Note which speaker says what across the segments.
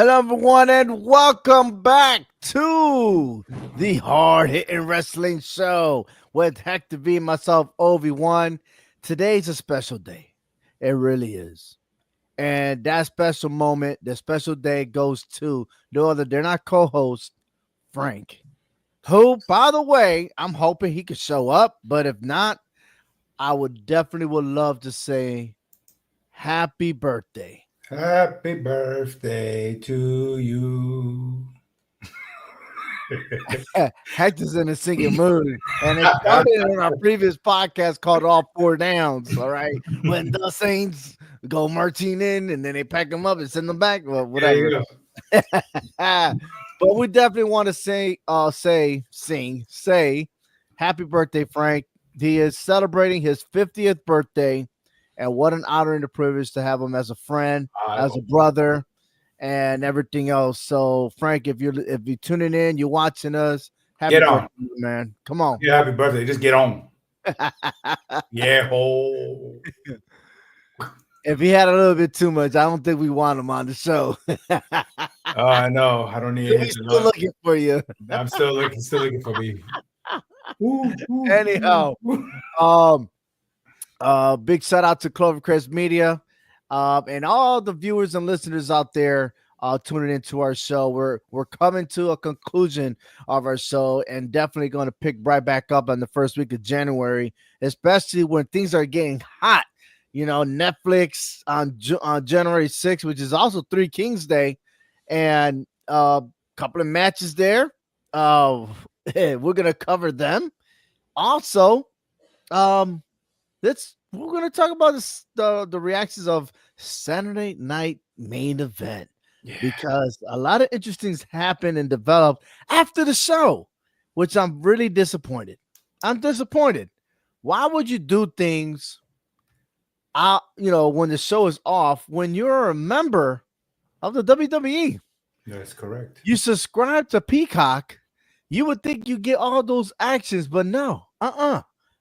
Speaker 1: Hello, everyone, and welcome back to the Hard Hitting Wrestling Show with Hector V and myself, Obi-Wan. Today's a special day. It really is. And that special moment, the special day goes to no other, they're not co-host, Frank, who, by the way, I'm hoping he could show up, but if not, I would love to say happy birthday.
Speaker 2: Happy birthday to you.
Speaker 1: Hector's in a singing mood. And it started in our previous podcast called All Four Downs. All right. When the Saints go marching in and then they pack them up and send them back. Well, whatever. But we definitely want to say happy birthday, Frank. He is celebrating his 50th birthday. And what an honor and a privilege to have him as a friend, as a brother, and everything else. So, Frank, if you're tuning in, you're watching us, happy birthday, man. Come on.
Speaker 2: Yeah, happy birthday. Just get on. Yeah, ho.
Speaker 1: If he had a little bit too much, I don't think we want him on the show.
Speaker 2: I know. I don't need
Speaker 1: He's still looking for you.
Speaker 2: I'm still looking for me.
Speaker 1: Anyhow, big shout out to Clovercrest Media, and all the viewers and listeners out there tuning into our show. We're coming to a conclusion of our show, and definitely going to pick right back up on the first week of January, especially when things are getting hot. You know, Netflix on January 6th, which is also Three Kings Day, and a couple of matches there. We're gonna cover them. Also, we're gonna talk about the reactions of Saturday Night Main Event, because a lot of interesting things happened and developed after the show, which I'm really disappointed. I'm disappointed. Why would you do things when the show is off, when you're a member of the WWE?
Speaker 2: That's correct.
Speaker 1: You subscribe to Peacock, you would think you get all those actions, but no,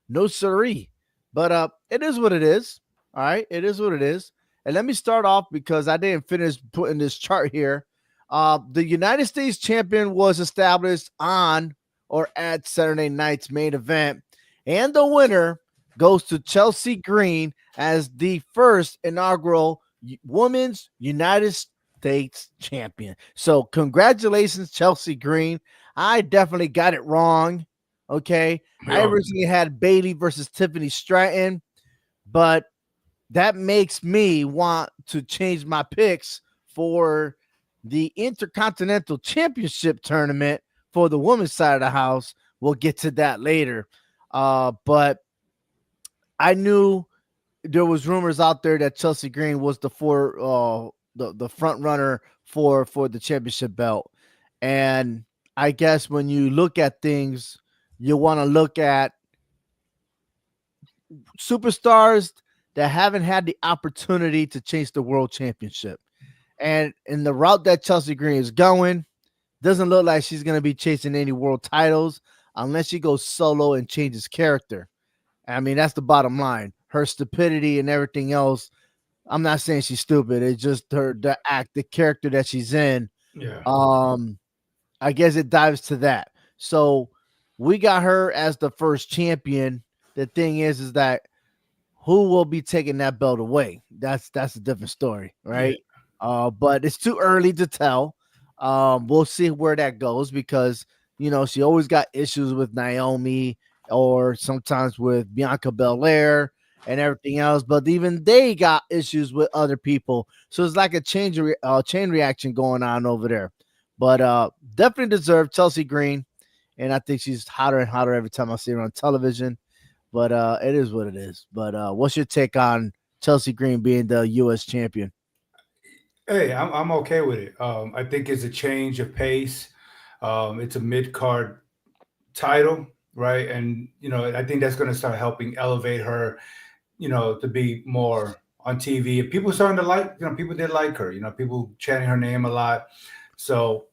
Speaker 1: no siree. But it is what it is. All right, it is what it is. And let me start off, because I didn't finish putting this chart here. The United States champion was established on or at Saturday night's main event, and the winner goes to Chelsea Green as the first inaugural Women's United States champion. So congratulations, Chelsea Green. I definitely got it wrong. Okay. I originally had Bayley versus Tiffany Stratton, but that makes me want to change my picks for the Intercontinental Championship tournament for the women's side of the house. We'll get to that later. But I knew there was rumors out there that Chelsea Green was the front runner for the championship belt. And I guess when you look at things, you want to look at superstars that haven't had the opportunity to chase the world championship. And in the route that Chelsea Green is going, doesn't look like she's going to be chasing any world titles unless she goes solo and changes character. I mean, that's the bottom line. Her stupidity and everything else, I'm not saying she's stupid. It's just the character that she's in.
Speaker 2: Yeah.
Speaker 1: I guess it dives to that. So we got her as the first champion. The thing is that who will be taking that belt away? That's a different story, right? Yeah. But it's too early to tell. We'll see where that goes, because she always got issues with Naomi, or sometimes with Bianca Belair and everything else. But even they got issues with other people. So it's like a chain reaction going on over there. But definitely deserved Chelsea Green. And I think she's hotter and hotter every time I see her on television. But it is what it is. But what's your take on Chelsea Green being the U.S. champion?
Speaker 2: Hey, I'm okay with it. I think it's a change of pace. It's a mid-card title, right? And, I think that's going to start helping elevate her, to be more on TV. And people starting to like, people did like her, people chanting her name a lot. So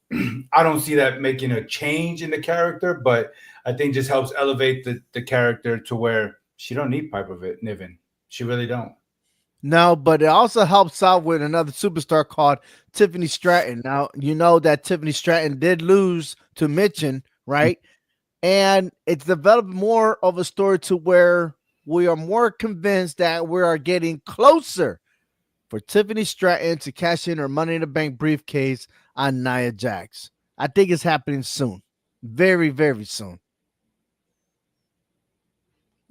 Speaker 2: I don't see that making a change in the character, but I think just helps elevate the character to where she don't need Piper Niven. She really don't.
Speaker 1: No, but it also helps out with another superstar called Tiffany Stratton. Now, you know that Tiffany Stratton did lose to Mitchin, right? And it's developed more of a story to where we are more convinced that we are getting closer for Tiffany Stratton to cash in her Money in the Bank briefcase on Nia Jax. I think it's happening soon. Very, very soon.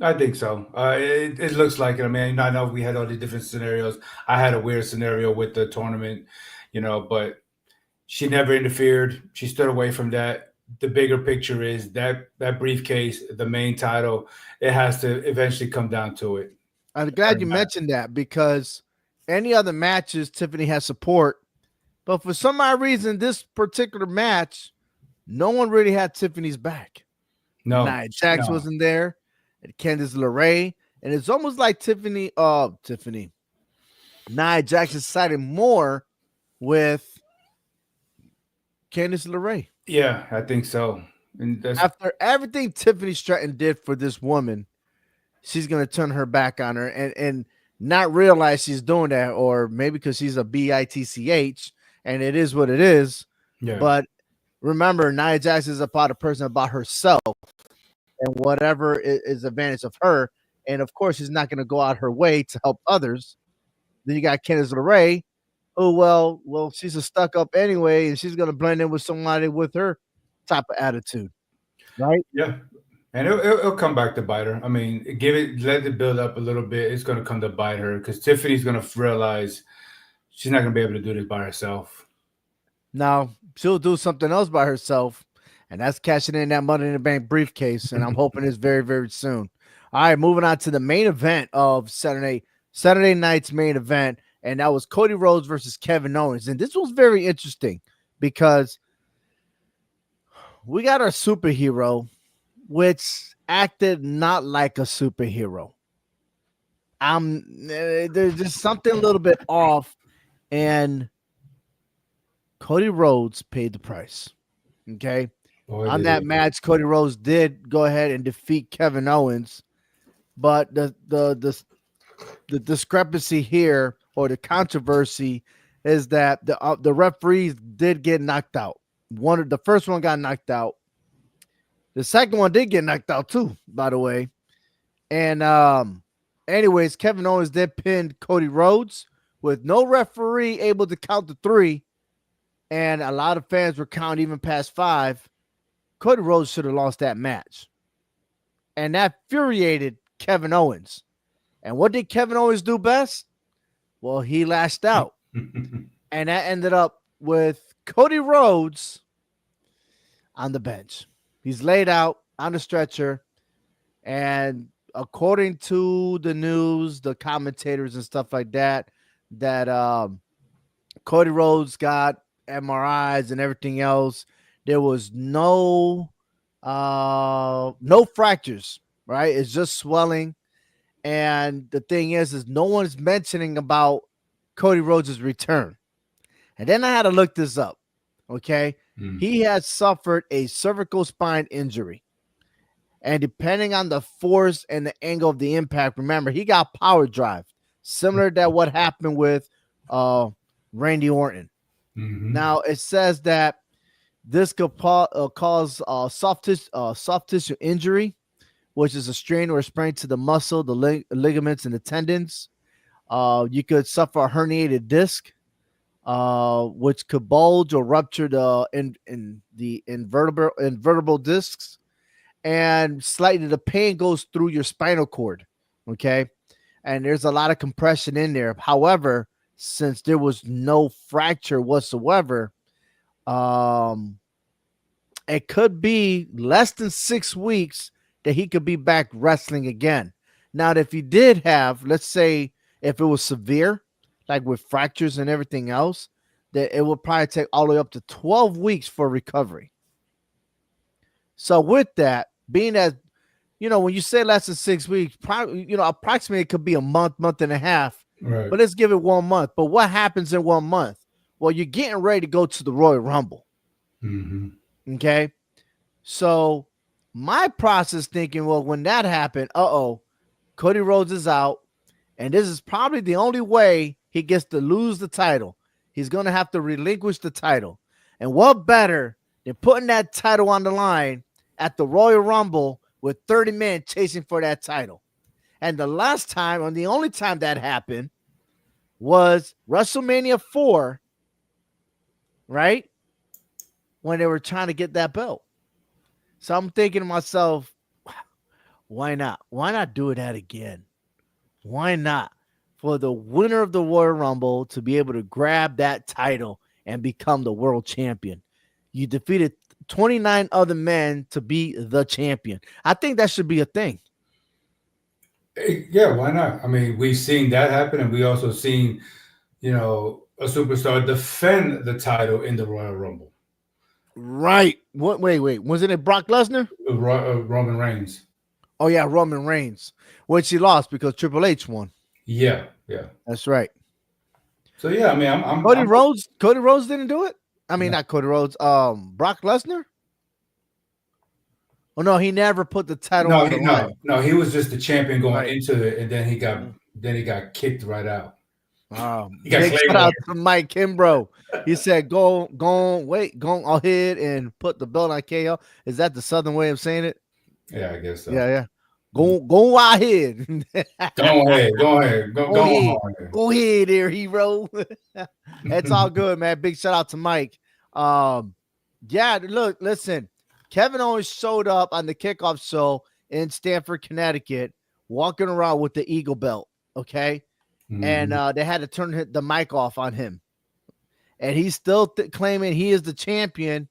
Speaker 2: I think so. It looks like it. I mean, I know we had all these different scenarios. I had a weird scenario with the tournament, but she never interfered. She stood away from that. The bigger picture is that briefcase, the main title, it has to eventually come down to it.
Speaker 1: I'm glad you mentioned that because any other matches, Tiffany has support. But for some odd reason, this particular match, no one really had Tiffany's back.
Speaker 2: No,
Speaker 1: Nia Jax
Speaker 2: no.
Speaker 1: wasn't there, and Candice LeRae. And it's almost like Nia Jax is siding more with Candice LeRae.
Speaker 2: Yeah, I think so. And that's
Speaker 1: After everything Tiffany Stratton did for this woman, she's gonna turn her back on her and not realize she's doing that, or maybe because she's a bitch, and it is what it is.
Speaker 2: yeah,
Speaker 1: But remember, Nia Jax is about a person about herself and whatever is advantage of her. And of course, she's not going to go out her way to help others. Then you got Candice LeRae, who, well, she's a stuck up anyway, and she's going to blend in with somebody with her type of attitude, right?
Speaker 2: yeah. And it'll come back to bite her. I mean, let it build up a little bit. It's going to come to bite her because Tiffany's going to realize she's not going to be able to do this by herself.
Speaker 1: Now she'll do something else by herself, and that's cashing in that Money in the Bank briefcase. And I'm hoping it's very, very soon. All right, moving on to the main event of Saturday night's main event, and that was Cody Rhodes versus Kevin Owens. And this was very interesting because we got our superhero, which acted not like a superhero. There's just something a little bit off, and Cody Rhodes paid the price. Okay.
Speaker 2: Boy,
Speaker 1: On
Speaker 2: did
Speaker 1: that
Speaker 2: he.
Speaker 1: match, Cody Rhodes did go ahead and defeat Kevin Owens, but the discrepancy here, or the controversy, is that the referees did get knocked out. The first one got knocked out. The second one did get knocked out too, by the way. And anyways, Kevin Owens did pin Cody Rhodes with no referee able to count to 3, and a lot of fans were counting even past 5. Cody Rhodes should have lost that match. And that infuriated Kevin Owens. And what did Kevin Owens do best? Well, he lashed out. And that ended up with Cody Rhodes on the bench. He's laid out on the stretcher. And according to the news, the commentators and stuff like that, Cody Rhodes got MRIs and everything else. There was no fractures, right? It's just swelling. And the thing is no one's mentioning about Cody Rhodes' return. And then I had to look this up. Okay. He has suffered a cervical spine injury. And depending on the force and the angle of the impact, remember, he got power drive, similar to what happened with Randy Orton. Now, it says that this could cause soft tissue injury, which is a strain or a sprain to the muscle, the ligaments, and the tendons. You could suffer a herniated disc, which could bulge or rupture the invertebral discs, and slightly the pain goes through your spinal cord. Okay, and there's a lot of compression in there. However, since there was no fracture whatsoever, it could be less than 6 weeks that he could be back wrestling again. Now, if he did have, let's say, if it was severe, like with fractures and everything else, that it would probably take all the way up to 12 weeks for recovery. So with that, being that, when you say less than 6 weeks, probably, approximately it could be a month and a half.
Speaker 2: Right.
Speaker 1: But let's give it 1 month. But what happens in 1 month? Well, you're getting ready to go to the Royal Rumble. Okay. So my process thinking, well, when that happened, Cody Rhodes is out. And this is probably the only way he gets to lose the title. He's going to have to relinquish the title. And what better than putting that title on the line at the Royal Rumble with 30 men chasing for that title? And the last time, and the only time that happened, was WrestleMania 4, right? When they were trying to get that belt. So I'm thinking to myself, why not? Why not do that again? Why not? For the winner of the Royal Rumble to be able to grab that title and become the world champion. You defeated 29 other men to be the champion. I think that should be a thing.
Speaker 2: Yeah, why not? I mean, we've seen that happen, and we also seen, a superstar defend the title in the Royal Rumble.
Speaker 1: Right. What? Wait. Wasn't it Brock Lesnar?
Speaker 2: Roman Reigns.
Speaker 1: Oh, yeah, Roman Reigns. Which he lost because Triple H won.
Speaker 2: Yeah.
Speaker 1: That's right.
Speaker 2: So, yeah, I mean,
Speaker 1: Cody Rhodes didn't do it? I mean, not Cody Rhodes. Brock Lesnar? Oh, no, he never put the title on the line.
Speaker 2: No, he was just the champion going into it, and then he got kicked right out.
Speaker 1: Big shout out to Mike Kimbrough. He said, go ahead and put the belt on KO. Is that the Southern way of saying it?
Speaker 2: Yeah, I guess so.
Speaker 1: Yeah. Go ahead.
Speaker 2: Go ahead.
Speaker 1: Go ahead there, hero. It's all good, man. Big shout out to Mike. Yeah, look, listen. Kevin Owens showed up on the kickoff show in Stamford, Connecticut, walking around with the Eagle belt, okay? Mm-hmm. And they had to turn the mic off on him. And he's still claiming he is the champion,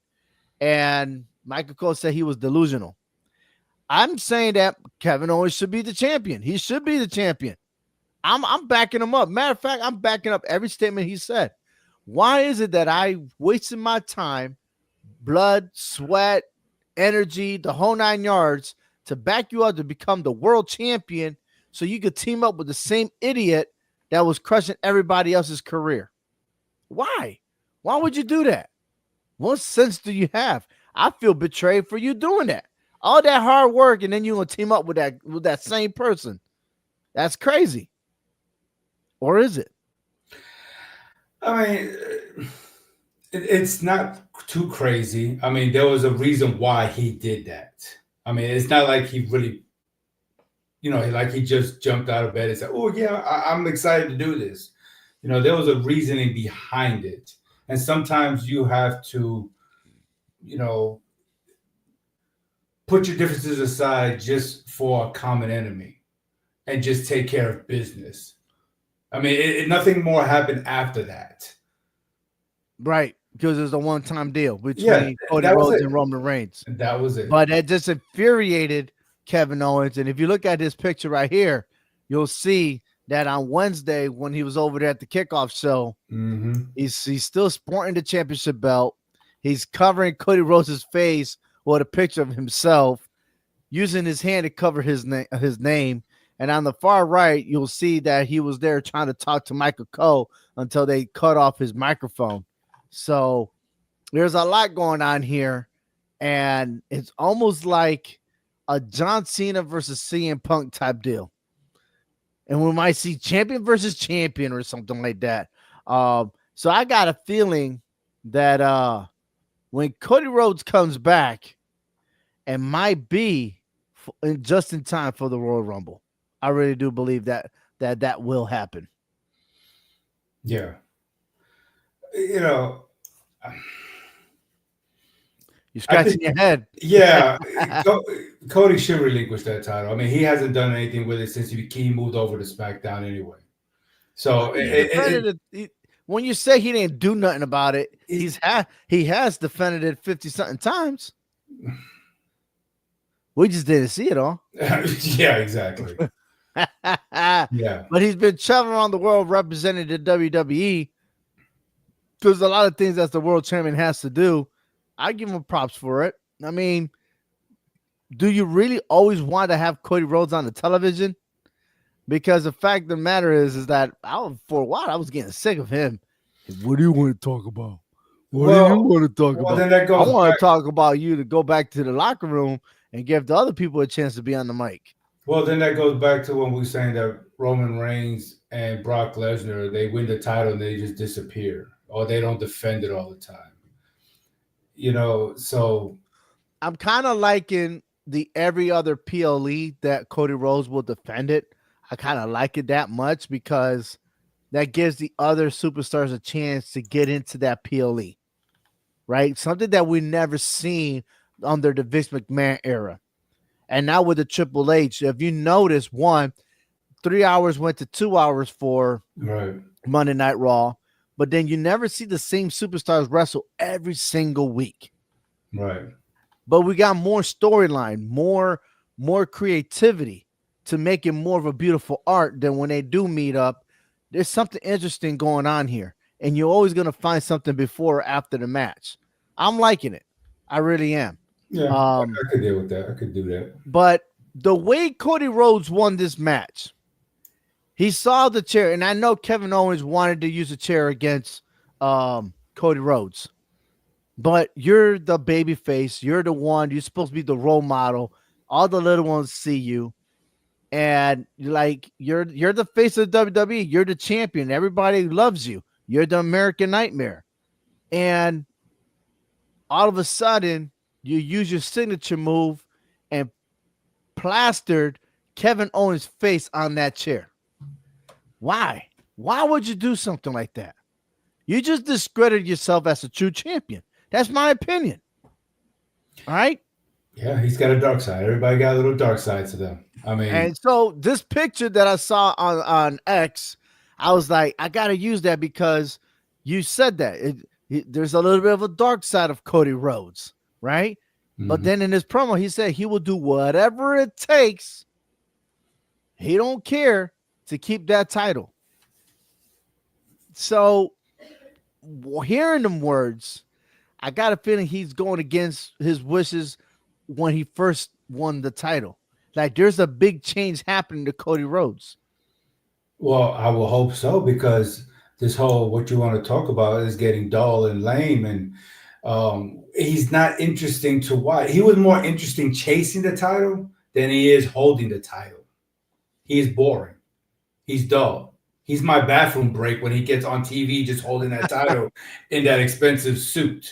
Speaker 1: and Michael Cole said he was delusional. I'm saying that Kevin Owens should be the champion. He should be the champion. I'm backing him up. Matter of fact, I'm backing up every statement he said. Why is it that I wasted my time, blood, sweat, energy, the whole 9 yards to back you up to become the world champion so you could team up with the same idiot that was crushing everybody else's career? Why? Why would you do that? What sense do you have? I feel betrayed for you doing that. All that hard work, and then you're going to team up with that same person. That's crazy. Or is it?
Speaker 2: I mean, it's not too crazy. I mean, there was a reason why he did that. I mean, it's not like he really, like he just jumped out of bed and said, oh, yeah, I'm excited to do this. There was a reasoning behind it. And sometimes you have to, put your differences aside just for a common enemy and just take care of business. I mean, nothing more happened after that.
Speaker 1: Right, because it's a one-time deal between Cody Rhodes and Roman Reigns.
Speaker 2: And that was it.
Speaker 1: But it just infuriated Kevin Owens. And if you look at this picture right here, you'll see that on Wednesday when he was over there at the kickoff show, he's still sporting the championship belt. He's covering Cody Rhodes' face with a picture of himself, using his hand to cover his name. And on the far right, you'll see that he was there trying to talk to Michael Cole until they cut off his microphone. So there's a lot going on here, and it's almost like a John Cena versus CM Punk type deal. And we might see champion versus champion or something like that. So I got a feeling that when Cody Rhodes comes back, and might be just in time for the Royal Rumble. I really do believe that will happen.
Speaker 2: Yeah. You're
Speaker 1: scratching your head.
Speaker 2: Yeah. Cody should relinquish that title. I mean, he hasn't done anything with it since he moved over to SmackDown anyway. So
Speaker 1: when you say he didn't do nothing about it, he has defended it 50-something times. We just didn't see it all.
Speaker 2: Yeah, exactly. Yeah.
Speaker 1: But he's been traveling around the world representing the WWE because a lot of things that the world champion has to do. I give him props for it. I mean, do you really always want to have Cody Rhodes on the television? Because the fact of the matter is that for a while I was getting sick of him. What do you want to talk about? What do you want to talk about? I want to talk about you to go back to the locker room and give the other people a chance to be on the mic.
Speaker 2: Well, then that goes back to when we were saying that Roman Reigns and Brock Lesnar, they win the title and they just disappear, or they don't defend it all the time. So
Speaker 1: I'm kind of liking the every other PLE that Cody Rhodes will defend it. I kind of like it that much because that gives the other superstars a chance to get into that PLE, right? Something that we never seen under the Vince McMahon era. And now with the Triple H, if you notice, 3 hours went to 2 hours for
Speaker 2: right,
Speaker 1: Monday Night Raw, but then you never see the same superstars wrestle every single week.
Speaker 2: right.
Speaker 1: But we got more storyline, more creativity to make it more of a beautiful art than when they do meet up. There's something interesting going on here, and you're always going to find something before or after the match. I'm liking it. I really am.
Speaker 2: Yeah, I could deal with that. I could do that.
Speaker 1: But the way Cody Rhodes won this match, he saw the chair, and I know Kevin Owens wanted to use a chair against Cody Rhodes. But you're the baby face. You're the one. You're supposed to be the role model. All the little ones see you, and you're the face of WWE. You're the champion. Everybody loves you. You're the American Nightmare. And all of a sudden, you use your signature move and plastered Kevin Owens' face on that chair. Why? Why would you do something like that? You just discredited yourself as a true champion. That's my opinion. All right.
Speaker 2: Yeah, he's got a dark side. Everybody got a little dark side to them. I mean,
Speaker 1: And so this picture that I saw on X, I was like, I got to use that because you said that there's a little bit of a dark side of Cody Rhodes, right? But then in his promo, he said he will do whatever it takes. He don't care to keep that title. So hearing them words, I got a feeling he's going against his wishes when he first won the title. Like there's a big change happening to Cody Rhodes.
Speaker 2: well, I will hope so because this whole what you want to talk about is getting dull and lame, and he's not interesting to watch. He was more interesting chasing the title than he is holding the title. He is boring. He's dull. He's my bathroom break when he gets on TV just holding that title in that expensive suit.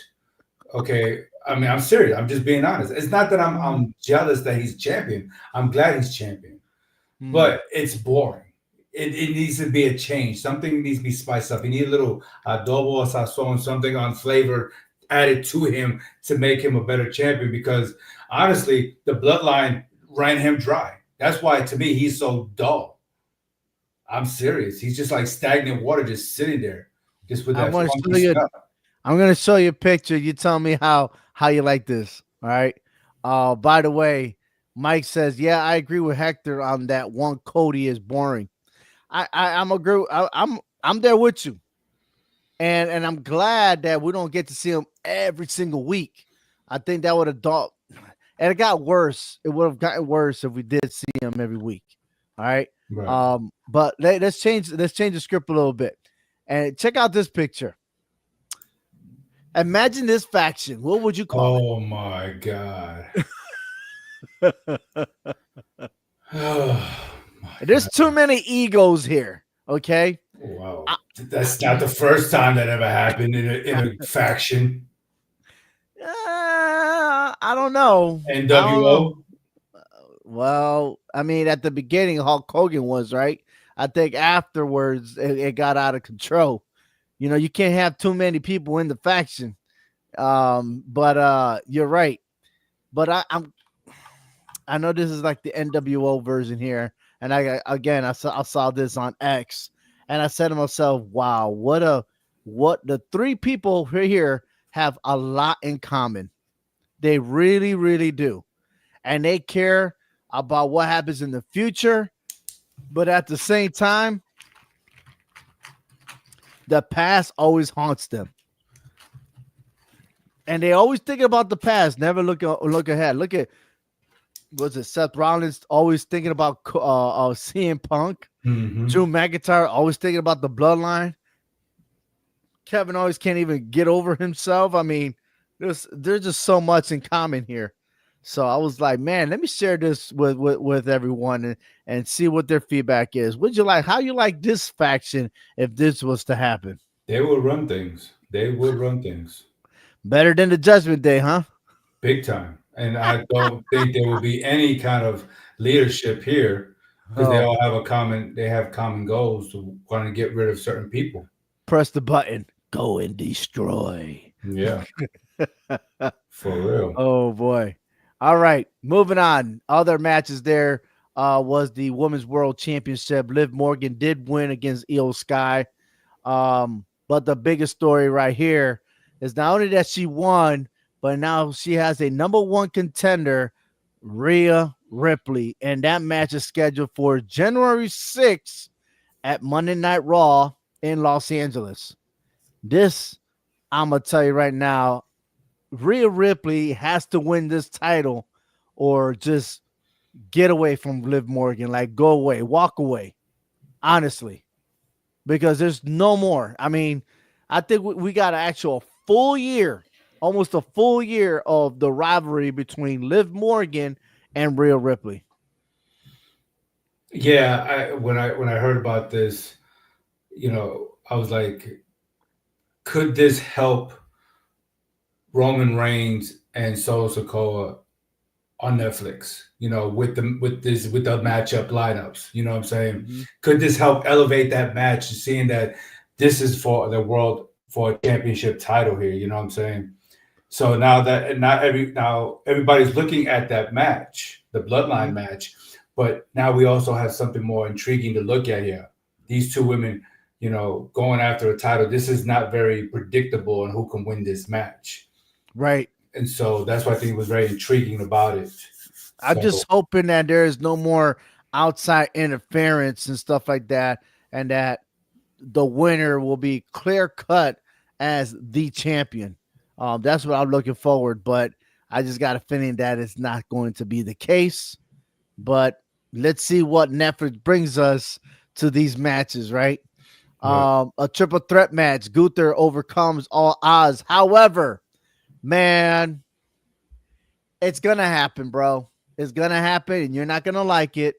Speaker 2: Okay. I mean, I'm serious. I'm just being honest. It's not that I'm jealous that he's champion. I'm glad he's champion. But it's boring. It needs to be a change. Something needs to be spiced up. You need a little adobo or sazon, something on flavor added to him to make him a better champion because honestly, the bloodline ran him dry. That's why, to me, he's so dull. I'm serious. He's just like stagnant water just sitting there, just with that funky stuff.
Speaker 1: I'm going to show you a picture. You tell me how you like this. All right. By the way, Mike says, yeah, I agree with Hector on that one. Cody is boring. I'm there with you. And I'm glad that we don't get to see him every single week. I think that would have done, and it got worse. It would have gotten worse if we did see him every week. All right.
Speaker 2: Right.
Speaker 1: But let's change the script a little bit. And check out this picture. Imagine this faction. What would you call it?
Speaker 2: Oh my God. Oh,
Speaker 1: There's too many egos here. Okay.
Speaker 2: wow. That's not the first time that ever happened in a faction.
Speaker 1: I don't know.
Speaker 2: NWO.
Speaker 1: Well, I mean, at the beginning, Hulk Hogan was right. I think afterwards it got out of control. You know, you can't have too many people in the faction. But you're right. But I know this is like the NWO version here, and I saw this on X, and I said to myself, "Wow, what the three people here have a lot in common. They really, really do, and they care about what happens in the future, but at the same time, the past always haunts them." And they always thinking about the past, never look ahead. Look at, was it Seth Rollins always thinking about CM Punk? Drew McIntyre always thinking about the bloodline. Kevin always can't even get over himself. I mean, there's just so much in common here. So I was like, man, let me share this with everyone and see what their feedback is. Would you like how you like this faction if this was to happen?
Speaker 2: They will run things. They would run things
Speaker 1: Better than the Judgment Day, huh?
Speaker 2: big time. And I don't think there will be any kind of leadership here because they
Speaker 1: Oh,
Speaker 2: all have they have common goals to want to get rid of certain people.
Speaker 1: press the button, go and destroy.
Speaker 2: Yeah, for real.
Speaker 1: Oh boy. All right, moving on. Other matches there was the Women's World Championship. Liv Morgan did win against Io Sky. But the biggest story right here is not only that she won, but now she has a number one contender, Rhea Ripley. And that match is scheduled for January 6th at Monday Night Raw in Los Angeles. This, I'm going to tell you right now, Rhea Ripley has to win this title or just get away from Liv Morgan. Like, go away, walk away, honestly, because there's no more. I mean, I think we got an actual full year, almost a full year of the rivalry between Liv Morgan and Rhea Ripley.
Speaker 2: Yeah, when I heard about this, I was like, could this help Roman Reigns and Solo Sikoa on Netflix? With the matchup lineups. You know what I'm saying?
Speaker 1: Mm-hmm.
Speaker 2: Could this help elevate that match, seeing that this is for the world for a championship title here? You know what I'm saying? So now everybody's looking at that match, the
Speaker 1: Mm-hmm.
Speaker 2: bloodline match, but now we also have something more intriguing to look at here. These two women, going after a title. This is not very predictable on who can win this match.
Speaker 1: Right.
Speaker 2: And so that's why I think was very intriguing about it.
Speaker 1: I'm
Speaker 2: So
Speaker 1: just hoping that there is no more outside interference and stuff like that, and that the winner will be clear cut as the champion. That's what I'm looking forward, but I just got a feeling that it's not going to be the case. But let's see what Netflix brings us to these matches, right?
Speaker 2: right.
Speaker 1: A triple threat match. Gunther overcomes all odds. However, man, it's gonna happen, bro. It's gonna happen, and you're not gonna like it.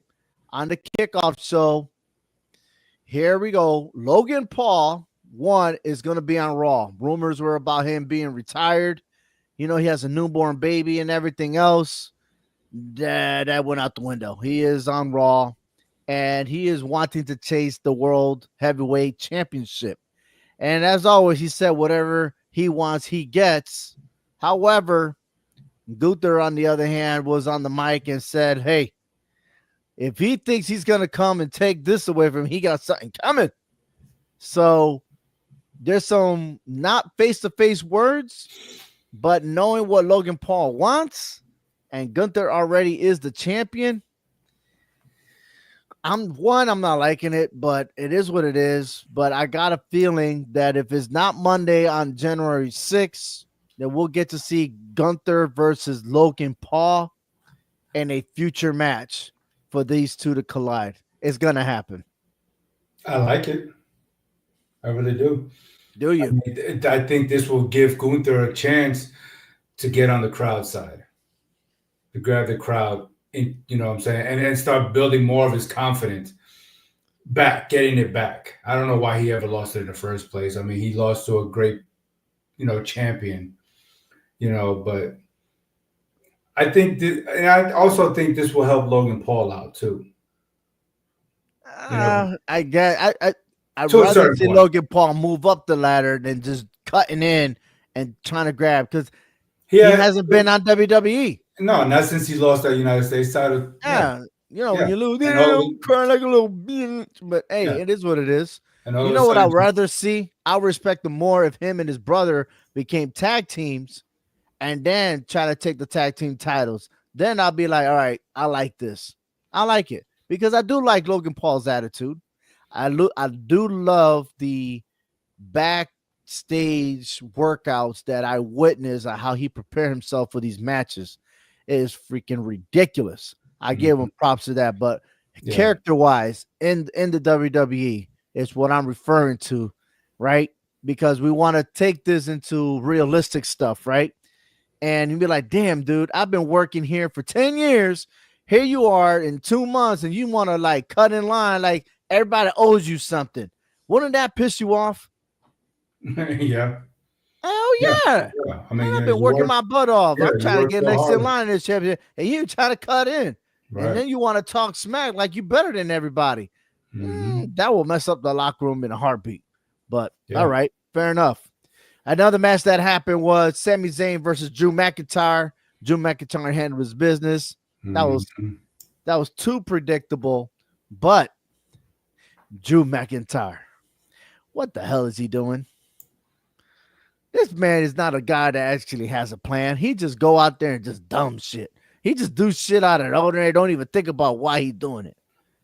Speaker 1: On the kickoff show, here we go. Logan Paul, one, is gonna be on Raw. Rumors were about him being retired. You know, he has a newborn baby and everything else. That went out the window. He is on Raw, and he is wanting to chase the World Heavyweight Championship. And as always, he said whatever he wants, he gets. However, Gunther, on the other hand, was on the mic and said, hey, if he thinks he's going to come and take this away from him, he got something coming. So there's some not face-to-face words, but knowing what Logan Paul wants, and Gunther already is the champion, I'm not liking it, but it is what it is. But I got a feeling that if it's not Monday on January 6th, then we'll get to see Gunther versus Logan Paul in a future match for these two to collide. It's going to happen.
Speaker 2: I like it. I really do.
Speaker 1: Do you?
Speaker 2: I think this will give Gunther a chance to get on the crowd side, to grab the crowd, you know what I'm saying, and start building more of his confidence back, getting it back. I don't know why he ever lost it in the first place. I mean, he lost to a great, champion, but I think and I also think this will help Logan Paul out too.
Speaker 1: I get. I'd
Speaker 2: To a
Speaker 1: rather
Speaker 2: certain
Speaker 1: see
Speaker 2: point.
Speaker 1: Logan Paul move up the ladder than just cutting in and trying to grab, because he
Speaker 2: Yeah,
Speaker 1: hasn't been on WWE.
Speaker 2: no, not since he lost that United States title. Yeah,
Speaker 1: Yeah, when
Speaker 2: yeah,
Speaker 1: you lose,
Speaker 2: and
Speaker 1: yeah,
Speaker 2: all,
Speaker 1: I'm crying like a little bitch. But hey,
Speaker 2: yeah,
Speaker 1: it is what it is.
Speaker 2: and all
Speaker 1: You
Speaker 2: of a
Speaker 1: know what
Speaker 2: sudden,
Speaker 1: I'd rather see? I respect him more if him and his brother became tag teams and then try to take the tag team titles. Then I'll be like, all right, I like this. I like it because I do like Logan Paul's attitude. I do love the backstage workouts that I witness on how he prepared himself for these matches. It is freaking ridiculous. I give him props to that, but
Speaker 2: yeah,
Speaker 1: character wise in the WWE is what I'm referring to, right? Because we want to take this into realistic stuff, right? And you'd be like, damn, dude, I've been working here for 10 years. Here you are in 2 months, and you want to like cut in line like everybody owes you something. Wouldn't that piss you off?
Speaker 2: Yeah.
Speaker 1: Hell
Speaker 2: Yeah.
Speaker 1: yeah.
Speaker 2: Yeah. I
Speaker 1: Man,
Speaker 2: mean,
Speaker 1: I've been
Speaker 2: you
Speaker 1: working
Speaker 2: work.
Speaker 1: my butt off.
Speaker 2: Yeah,
Speaker 1: I'm
Speaker 2: you
Speaker 1: trying to
Speaker 2: work
Speaker 1: get
Speaker 2: so
Speaker 1: next in
Speaker 2: hard.
Speaker 1: line in this championship, and you try to cut in. And
Speaker 2: Right.
Speaker 1: then you want to talk smack like you better than everybody.
Speaker 2: Hmm.
Speaker 1: That will mess up the locker room in a heartbeat. But all
Speaker 2: Yeah.
Speaker 1: right, fair enough. Another match that happened was Sami Zayn versus Drew McIntyre. Drew McIntyre handled his business. That was
Speaker 2: Hmm.
Speaker 1: that was too predictable. But Drew McIntyre, what the hell is he doing? This man is not a guy that actually has a plan. He just go out there and just dumb shit. He just do shit out of the ordinary. Don't even think about why he's doing it.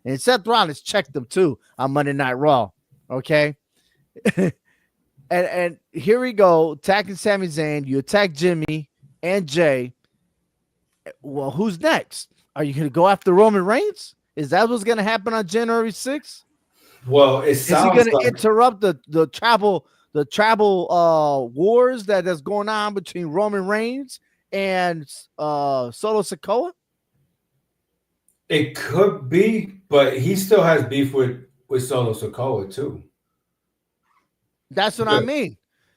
Speaker 1: And Seth Rollins checked him too on Monday Night Raw. Okay. and here we go, attacking Sami Zayn. You attack Jimmy and Jay. Well, who's next? Are you going to go after Roman Reigns? Is that what's going to happen on January 6th?
Speaker 2: Well, it
Speaker 1: Is he going
Speaker 2: sounds
Speaker 1: to
Speaker 2: like
Speaker 1: interrupt the tribal wars that's going on between Roman Reigns and Solo Sikoa?
Speaker 2: it could be, but he still has beef with Solo Sokoa too.
Speaker 1: That's what I
Speaker 2: Good.
Speaker 1: mean.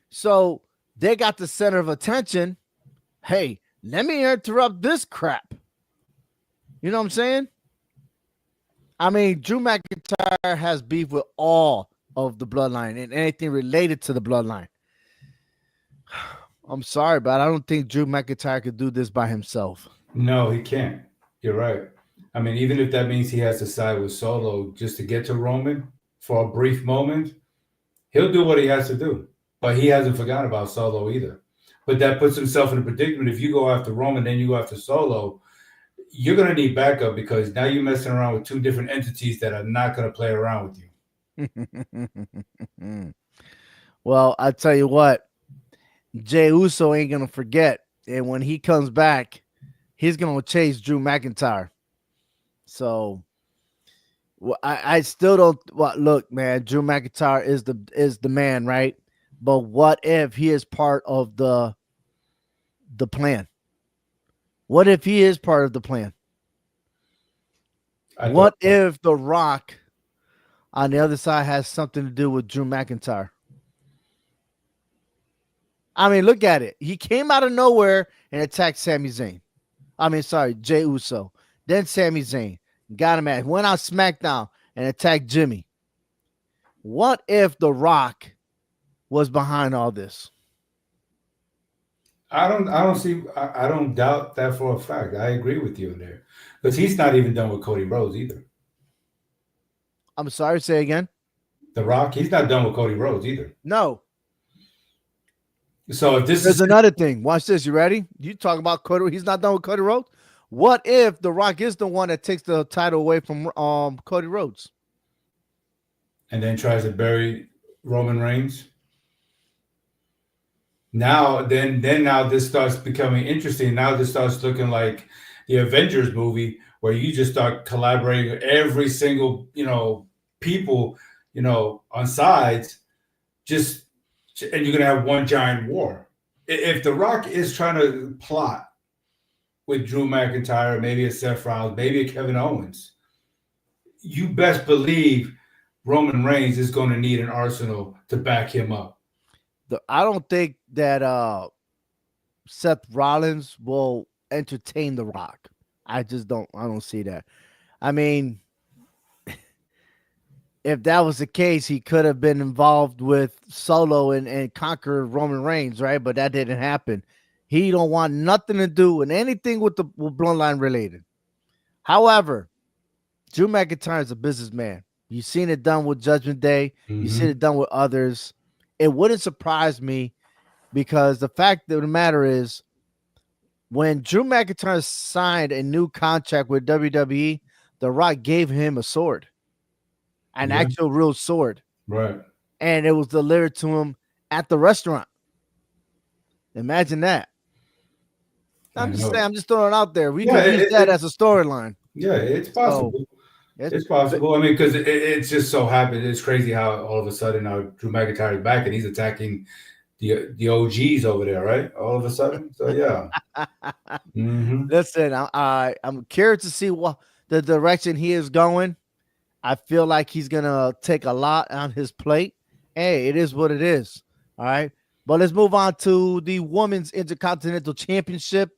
Speaker 1: So they got the center of attention. Hey, let me interrupt this crap. You know what I'm saying? I mean, Drew McIntyre has beef with all of the bloodline and anything related to the bloodline. I'm sorry, but I don't think Drew McIntyre could do this by himself.
Speaker 2: No, he can't. You're right. I mean, even if that means he has to side with Solo just to get to Roman for a brief moment, he'll do what he has to do. But he hasn't forgotten about Solo either. But that puts himself in a predicament. If you go after Roman, then you go after Solo, you're going to need backup because now you're messing around with two different entities that are not going to play around with you.
Speaker 1: Well, I tell you what, Jey Uso ain't gonna forget, and when he comes back, he's gonna chase Drew McIntyre. So, I still don't look, man. Drew McIntyre is the man, right? But what if he is part of the plan? What if he is part of the plan?
Speaker 2: I
Speaker 1: What
Speaker 2: thought so.
Speaker 1: if The Rock on the other side has something to do with Drew McIntyre? I mean, look at it. He came out of nowhere and attacked Sami Zayn. I mean, sorry, Jey Uso. Then Sami Zayn got him at, went out SmackDown and attacked Jimmy. What if The Rock was behind all this?
Speaker 2: I don't doubt that for a fact. I agree with you there. Because he's not even done with Cody Rhodes either.
Speaker 1: I'm sorry, say again.
Speaker 2: The Rock, he's not done with Cody Rhodes either.
Speaker 1: No.
Speaker 2: So if this
Speaker 1: There's
Speaker 2: is
Speaker 1: another thing. Watch this. You ready? You talk about Cody. He's not done with Cody Rhodes. What if The Rock is the one that takes the title away from Cody Rhodes?
Speaker 2: and then tries to bury Roman Reigns. Now this starts becoming interesting. Now this starts looking like the Avengers movie where you just start collaborating with every single, people, on sides, just and you're gonna have one giant war. If The Rock is trying to plot with Drew McIntyre, maybe a Seth Rollins, maybe a Kevin Owens, you best believe Roman Reigns is going to need an arsenal to back him up.
Speaker 1: I don't think that Seth Rollins will entertain The Rock. I don't see that. I mean, if that was the case, he could have been involved with Solo and conquer Roman Reigns, right? But that didn't happen. He don't want nothing to do with anything with the bloodline related. However, Drew McIntyre is a businessman. You've seen it done with Judgment Day. You've seen it done with others. It wouldn't surprise me because the fact of the matter is when Drew McIntyre signed a new contract with WWE, The Rock gave him a sword, an actual real sword.
Speaker 2: Right.
Speaker 1: And it was delivered to him at the restaurant. Imagine that. I'm just saying, I'm just throwing it out there. We could use that as a storyline.
Speaker 2: Yeah, it's possible. So, it's possible. I mean, because it's just so happened. It's crazy how all of a sudden now Drew McIntyre is back and he's attacking, the OGs over there, right? All of a sudden. So yeah. Mm-hmm.
Speaker 1: Listen, I'm curious to see what the direction he is going. I feel like he's gonna take a lot on his plate. Hey, it is what it is. All right. But let's move on to the women's intercontinental championship.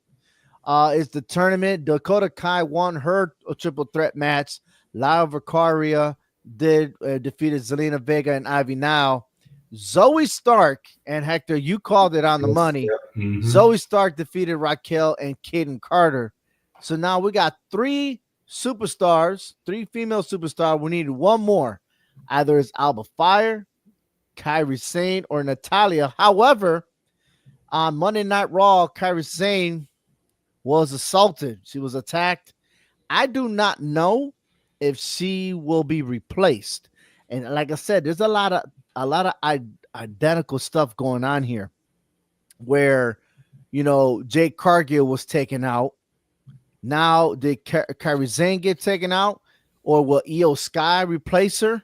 Speaker 1: It's the tournament. Dakota Kai won her triple threat match. Lyra Vicaria did defeated Zelina Vega and Ivy Now. Zoe Stark and Hector, you called it on the
Speaker 2: Yes,
Speaker 1: money.
Speaker 2: yeah. Mm-hmm.
Speaker 1: Zoe Stark defeated Raquel and Kaden Carter. So now we got three superstars, three female superstars. We needed one more. Either it's Alba Fire, Kairi Sane, or Natalia. However, on Monday Night Raw, Kairi Sane was assaulted. She was attacked. I do not know if she will be replaced. And like I said, there's a lot of identical stuff going on here where, Jake Cargill was taken out. Now did Kairi Sane get taken out, or will Io Sky replace her,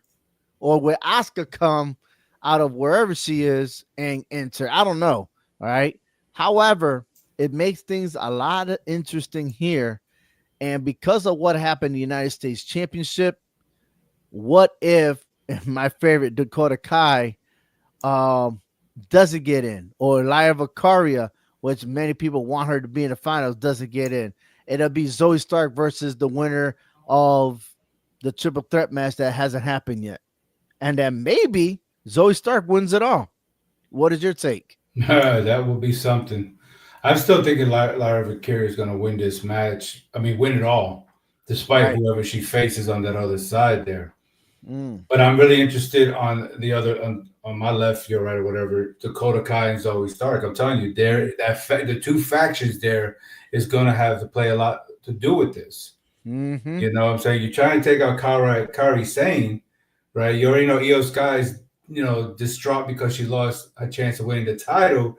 Speaker 1: or will Asuka come out of wherever she is and enter? I don't know. All right. However, it makes things a lot of interesting here. And because of what happened in the United States Championship, what if my favorite Dakota Kai doesn't get in, or Lyra Vicaria, which many people want her to be in the finals, doesn't get in? It'll be Zoe Stark versus the winner of the triple threat match that hasn't happened yet. And then maybe Zoe Stark wins it all. What is your take?
Speaker 2: That will be something. I'm still thinking Lyra Vicaria is going to win this match. I mean, win it all, despite
Speaker 1: Right.
Speaker 2: whoever she faces on that other side there.
Speaker 1: Mm.
Speaker 2: But I'm really interested on the other on my left, your right, or whatever. Dakota Kai and Zoe Stark. I'm telling you, the two factions there is going to have to play a lot to do with this.
Speaker 1: Mm-hmm.
Speaker 2: You know what I'm saying? You're trying to take out Kairi Sane, right? You already know Io Sky's, distraught because she lost a chance of winning the title.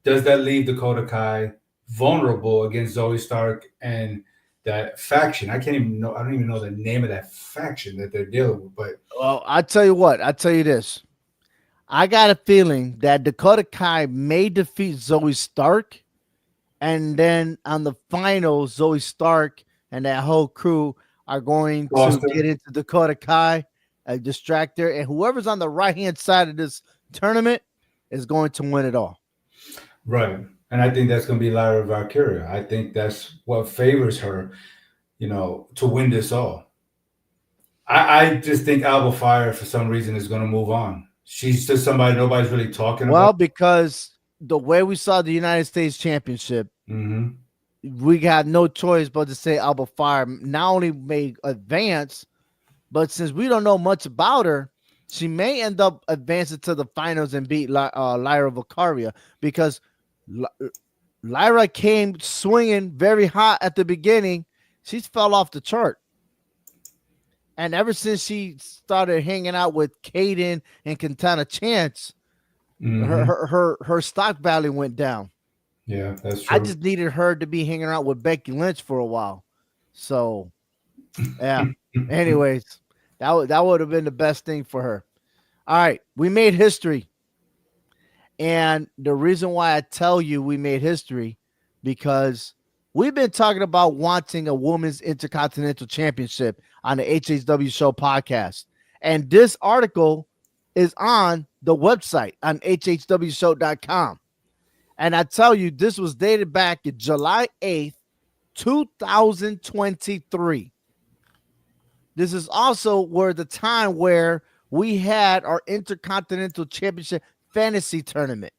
Speaker 2: Does that leave Dakota Kai vulnerable against Zoe Stark and that faction? I don't even know the name of that faction that they're dealing with. But
Speaker 1: Well, I tell you what. I tell you this. I got a feeling that Dakota Kai may defeat Zoe Stark, and then on the final, Zoe Stark and that whole crew are going to get into Dakota Kai, distract her, and whoever's on the right hand side of this tournament is going to win it all.
Speaker 2: Right. And I think that's going to be Lyra Valkyria. I think that's what favors her, to win this all. I just think Alba Fire, for some reason, is going to move on. She's just somebody nobody's really talking about.
Speaker 1: Well, because the way we saw the United States Championship, we got no choice but to say Alba Fire not only may advance, but since we don't know much about her, she may end up advancing to the finals and beat Lyra Vicaria, because Lyra came swinging very hot at the beginning. She's fell off the chart. And ever since she started hanging out with Kaden and Quintana Chance, her stock value went down.
Speaker 2: Yeah, that's true.
Speaker 1: I just needed her to be hanging out with Becky Lynch for a while. So, yeah. Anyways, that would have been the best thing for her. All right, we made history. And the reason why I tell you we made history, because we've been talking about wanting a women's intercontinental championship on the HHWShow podcast. And this article is on the website on hhwshow.com. And I tell you, this was dated back in July 8th, 2023. This is also where the time where we had our Intercontinental Championship Fantasy Tournament.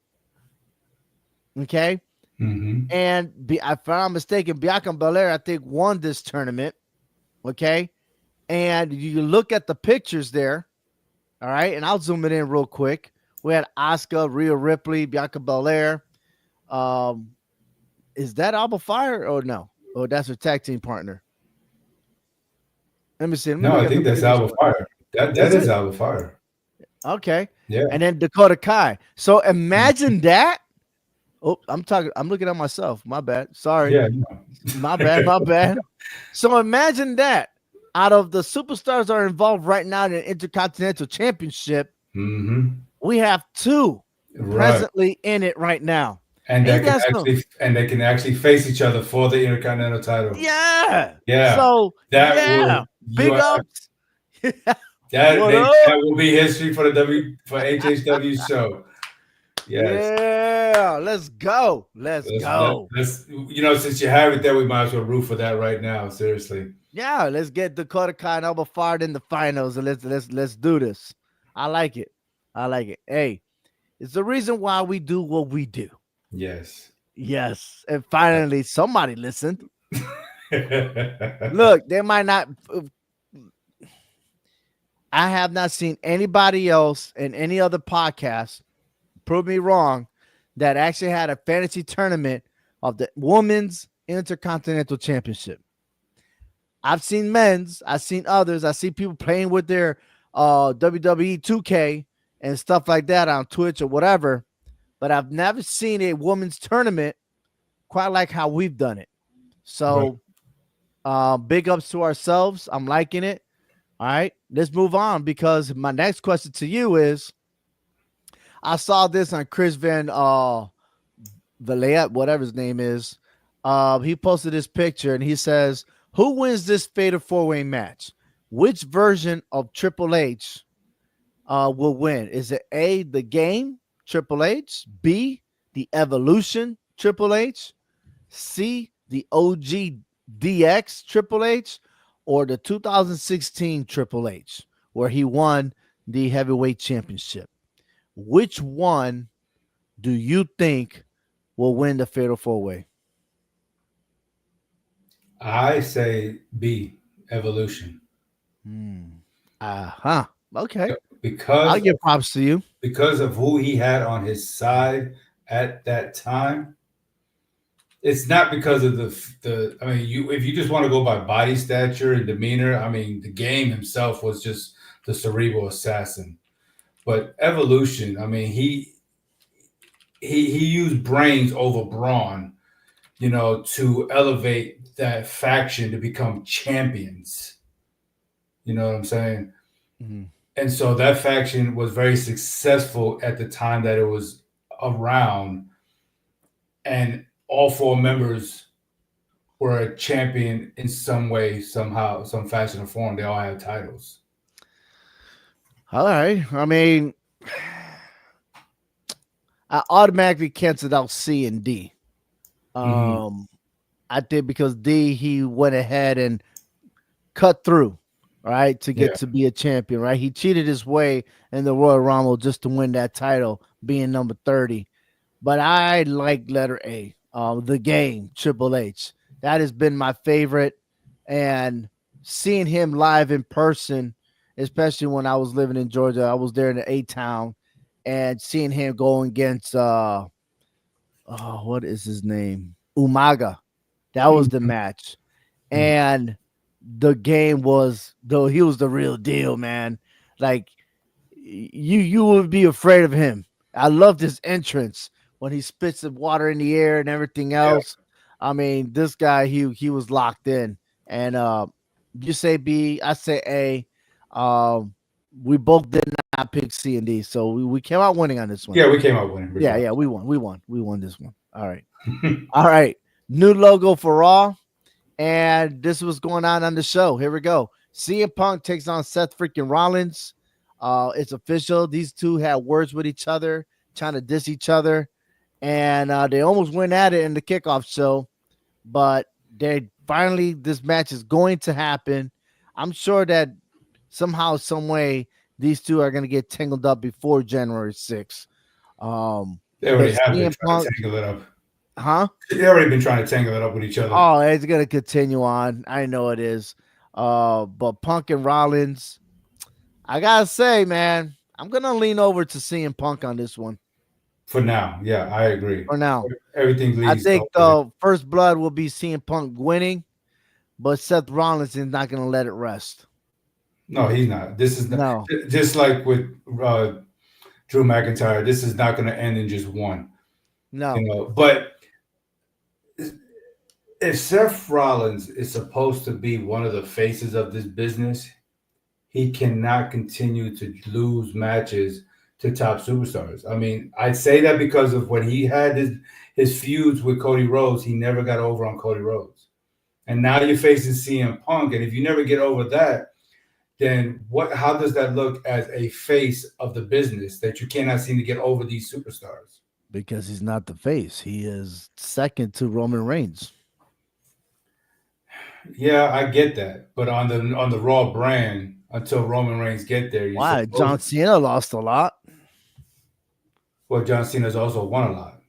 Speaker 1: Okay? And if I'm not mistaken, Bianca Belair, I think, won this tournament. Okay? And you look at the pictures there. All right? And I'll zoom it in real quick. We had Asuka, Rhea Ripley, Bianca Belair. Is that Alba Fire or no? Oh, that's her tag team partner. Let me see.
Speaker 2: No, I think that's Alba Fire. That is Alba Fire.
Speaker 1: Okay.
Speaker 2: Yeah.
Speaker 1: And then Dakota Kai. So imagine that. Oh, I'm looking at myself. My bad. Sorry.
Speaker 2: Yeah.
Speaker 1: My bad. So imagine that. Out of the superstars that are involved right now in the Intercontinental Championship, we have two
Speaker 2: Right.
Speaker 1: presently in it right now.
Speaker 2: And
Speaker 1: Ain't
Speaker 2: that can
Speaker 1: that so?
Speaker 2: actually face each other for the Intercontinental title.
Speaker 1: Yeah.
Speaker 2: Yeah.
Speaker 1: So
Speaker 2: That
Speaker 1: yeah,
Speaker 2: will you
Speaker 1: big
Speaker 2: are
Speaker 1: ups.
Speaker 2: that
Speaker 1: What
Speaker 2: they
Speaker 1: up?
Speaker 2: that will be history for the for HHW show. Yes.
Speaker 1: Yeah, let's go. Let's go.
Speaker 2: Let's since you have it there, we might as well root for that right now. Seriously.
Speaker 1: Yeah, let's get Dakota Kai and Alba Fire in the finals, and let's do this. I like it. I like it. Hey, it's the reason why we do what we do.
Speaker 2: Yes.
Speaker 1: Yes, and finally somebody listened. Look, they might not. I have not seen anybody else in any other podcast prove me wrong that actually had a fantasy tournament of the women's intercontinental championship. I've seen men's, I've seen others, I see people playing with their WWE 2K and stuff like that on Twitch or whatever, but I've never seen a women's tournament quite like how we've done it.
Speaker 2: Right.
Speaker 1: So big ups to ourselves. I'm liking it. All right, let's move on because my next question to you is I saw this on Chris Van Valiet, whatever his name is. He posted this picture and he says, "Who wins this fatal four-way match? Which version of Triple H will win? Is it A, the game Triple H, B, the evolution Triple H, C, the OG DX Triple H, or the 2016 Triple H, where he won the heavyweight championship? Which one do you think will win the fatal four-way?"
Speaker 2: I say B, evolution.
Speaker 1: Uh-huh. Okay. I'll
Speaker 2: Because
Speaker 1: give props to you.
Speaker 2: because of who he had on his side at that time. It's not because of the. I mean, you if you just want to go by body stature and demeanor, I mean, the game himself was just the cerebral assassin. But evolution, I mean, he used brains over brawn, to elevate that faction to become champions. You know what I'm saying?
Speaker 1: Mhm.
Speaker 2: And so that faction was very successful at the time that it was around, and all four members were a champion in some way, somehow, some fashion or form. They all have titles.
Speaker 1: All right. I mean, I automatically canceled out C and D.
Speaker 2: Mm-hmm.
Speaker 1: I did because D he went ahead and cut through, right, to
Speaker 2: Yeah,
Speaker 1: get to be a champion, right? He cheated his way in the Royal Rumble just to win that title, being number 30. But I like letter A, the game, Triple H. That has been my favorite. And seeing him live in person, especially when I was living in Georgia, I was there in the A Town, and seeing him going against what is his name? Umaga. That was the match. And the game was though he was the real deal, man. Like you would be afraid of him. I loved his entrance when he spits the water in the air and everything
Speaker 2: yeah,
Speaker 1: else. I mean, this guy he was locked in. And you say B, I say A. We both did not pick C and D, so we came out winning on this one.
Speaker 2: yeah. We came out winning.
Speaker 1: Yeah,
Speaker 2: Regardless.
Speaker 1: yeah, we won this one. All right, all right. New logo for Raw, and this was going on the show. Here we go. CM Punk takes on Seth freaking Rollins. It's official. These two had words with each other, trying to diss each other, and they almost went at it in the kickoff show. But they finally, this match is going to happen. I'm sure that somehow, some way, these two are going to get tangled up before January 6th.
Speaker 2: They
Speaker 1: But
Speaker 2: already have been
Speaker 1: CM
Speaker 2: trying to
Speaker 1: Punk,
Speaker 2: tangle it up.
Speaker 1: huh?
Speaker 2: They already been trying to tangle it up with each other.
Speaker 1: Oh, it's gonna continue on. I know it is. But Punk and Rollins, I gotta say, man, I'm gonna lean over to CM Punk on this one
Speaker 2: For now, yeah, I agree.
Speaker 1: for now.
Speaker 2: Everything
Speaker 1: I
Speaker 2: leads
Speaker 1: think
Speaker 2: to
Speaker 1: the first blood will be CM Punk winning, but Seth Rollins is not gonna let it rest.
Speaker 2: no, he's not. This is not
Speaker 1: No,
Speaker 2: just like with Drew McIntyre. This is not going to end in just one.
Speaker 1: no.
Speaker 2: But if Seth Rollins is supposed to be one of the faces of this business, he cannot continue to lose matches to top superstars. I mean, I say that because of when he had his feuds with Cody Rhodes, he never got over on Cody Rhodes. And now you're facing CM Punk, and if you never get over that, then what? How does that look as a face of the business that you cannot seem to get over these superstars?
Speaker 1: Because he's not the face. He is second to Roman Reigns.
Speaker 2: Yeah, I get that, but on the Raw brand, until Roman Reigns get there, you're
Speaker 1: Why?
Speaker 2: supposed.
Speaker 1: John Cena lost a lot.
Speaker 2: Well, John Cena's also won a lot.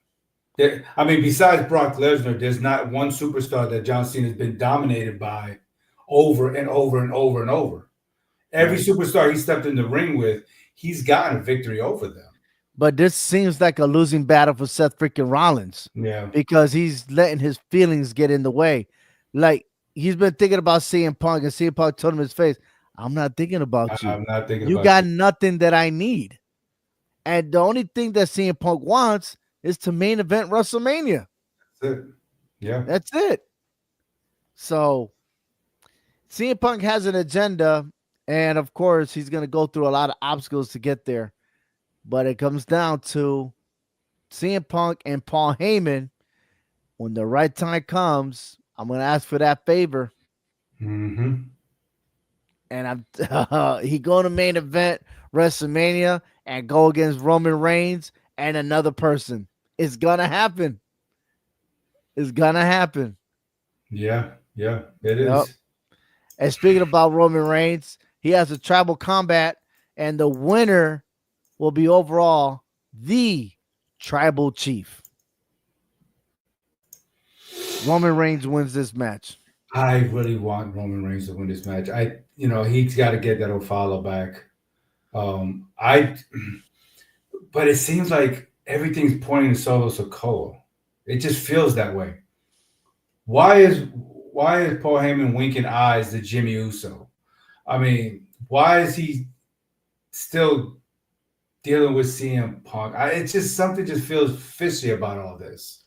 Speaker 2: I mean, besides Brock Lesnar, there's not one superstar that John Cena's been dominated by over and over and over and over. Every
Speaker 1: Right.
Speaker 2: superstar he stepped in the ring with, he's gotten a victory over them.
Speaker 1: But this seems like a losing battle for Seth freaking Rollins
Speaker 2: Yeah,
Speaker 1: because he's letting his feelings get in the way. Like he's been thinking about CM Punk, and CM Punk told him his face, "I'm not thinking about you.
Speaker 2: I'm not thinking
Speaker 1: You
Speaker 2: about
Speaker 1: got
Speaker 2: you.
Speaker 1: nothing that I need." And the only thing that CM Punk wants is to main event WrestleMania.
Speaker 2: That's it. Yeah.
Speaker 1: That's it. So CM Punk has an agenda, and of course, he's going to go through a lot of obstacles to get there. But it comes down to CM Punk and Paul Heyman. When the right time comes, I'm going to ask for that favor,
Speaker 2: Mm-hmm.
Speaker 1: and he going to main event WrestleMania and go against Roman Reigns and another person. It's gonna happen. It's gonna happen.
Speaker 2: Yeah. Yeah. It
Speaker 1: Yep.
Speaker 2: is.
Speaker 1: And speaking about Roman Reigns, he has a tribal combat, and the winner will be overall the tribal chief. Roman Reigns wins this match.
Speaker 2: I really want Roman Reigns to win this match. He's got to get that Ofala back. I, but it seems like everything's pointing to Solo Sikoa. It just feels that way. Why is Paul Heyman winking eyes to Jimmy Uso? I mean, why is he still dealing with CM Punk? It's just something just feels fishy about all this.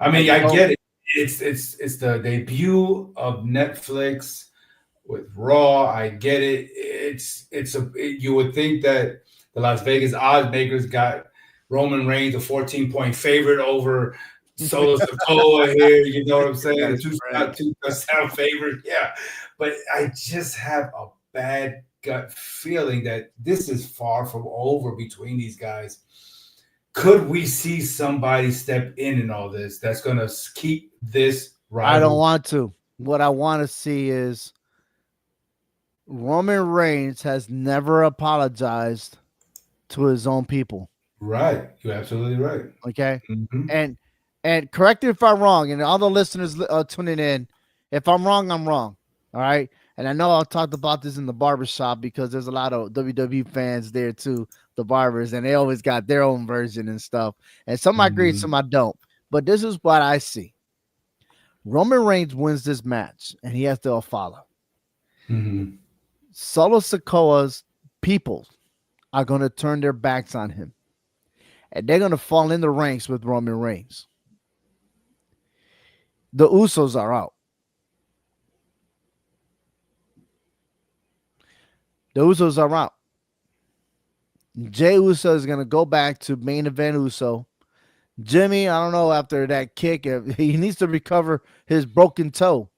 Speaker 2: I mean, I get it. It's the debut of Netflix with Raw. I get it. You would think that the Las Vegas odds makers got Roman Reigns a 14-point favorite over Solo Sikoa here. You know what I'm saying? A two touchdown favorite. Yeah, but I just have a bad gut feeling that this is far from over between these guys. Could we see somebody step in all this that's going to keep this rivalry?
Speaker 1: I don't want to. What I want to see is Roman Reigns has never apologized to his own people.
Speaker 2: Right. You're absolutely right.
Speaker 1: Okay.
Speaker 2: Mm-hmm.
Speaker 1: And correct me if I'm wrong, and all the listeners tuning in, if I'm wrong, I'm wrong. All right. And I know I talked about this in the barbershop because there's a lot of WWE fans there too, the barbers, and they always got their own version and stuff. And some I agree, some I don't. But this is what I see. Roman Reigns wins this match, and he has to follow.
Speaker 2: Mm-hmm.
Speaker 1: Solo Sikoa's people are going to turn their backs on him, and they're going to fall in the ranks with Roman Reigns. The Usos are out. The Usos are out. Jey Uso is going to go back to main event Uso. Jimmy, I don't know, after that kick, he needs to recover his broken toe.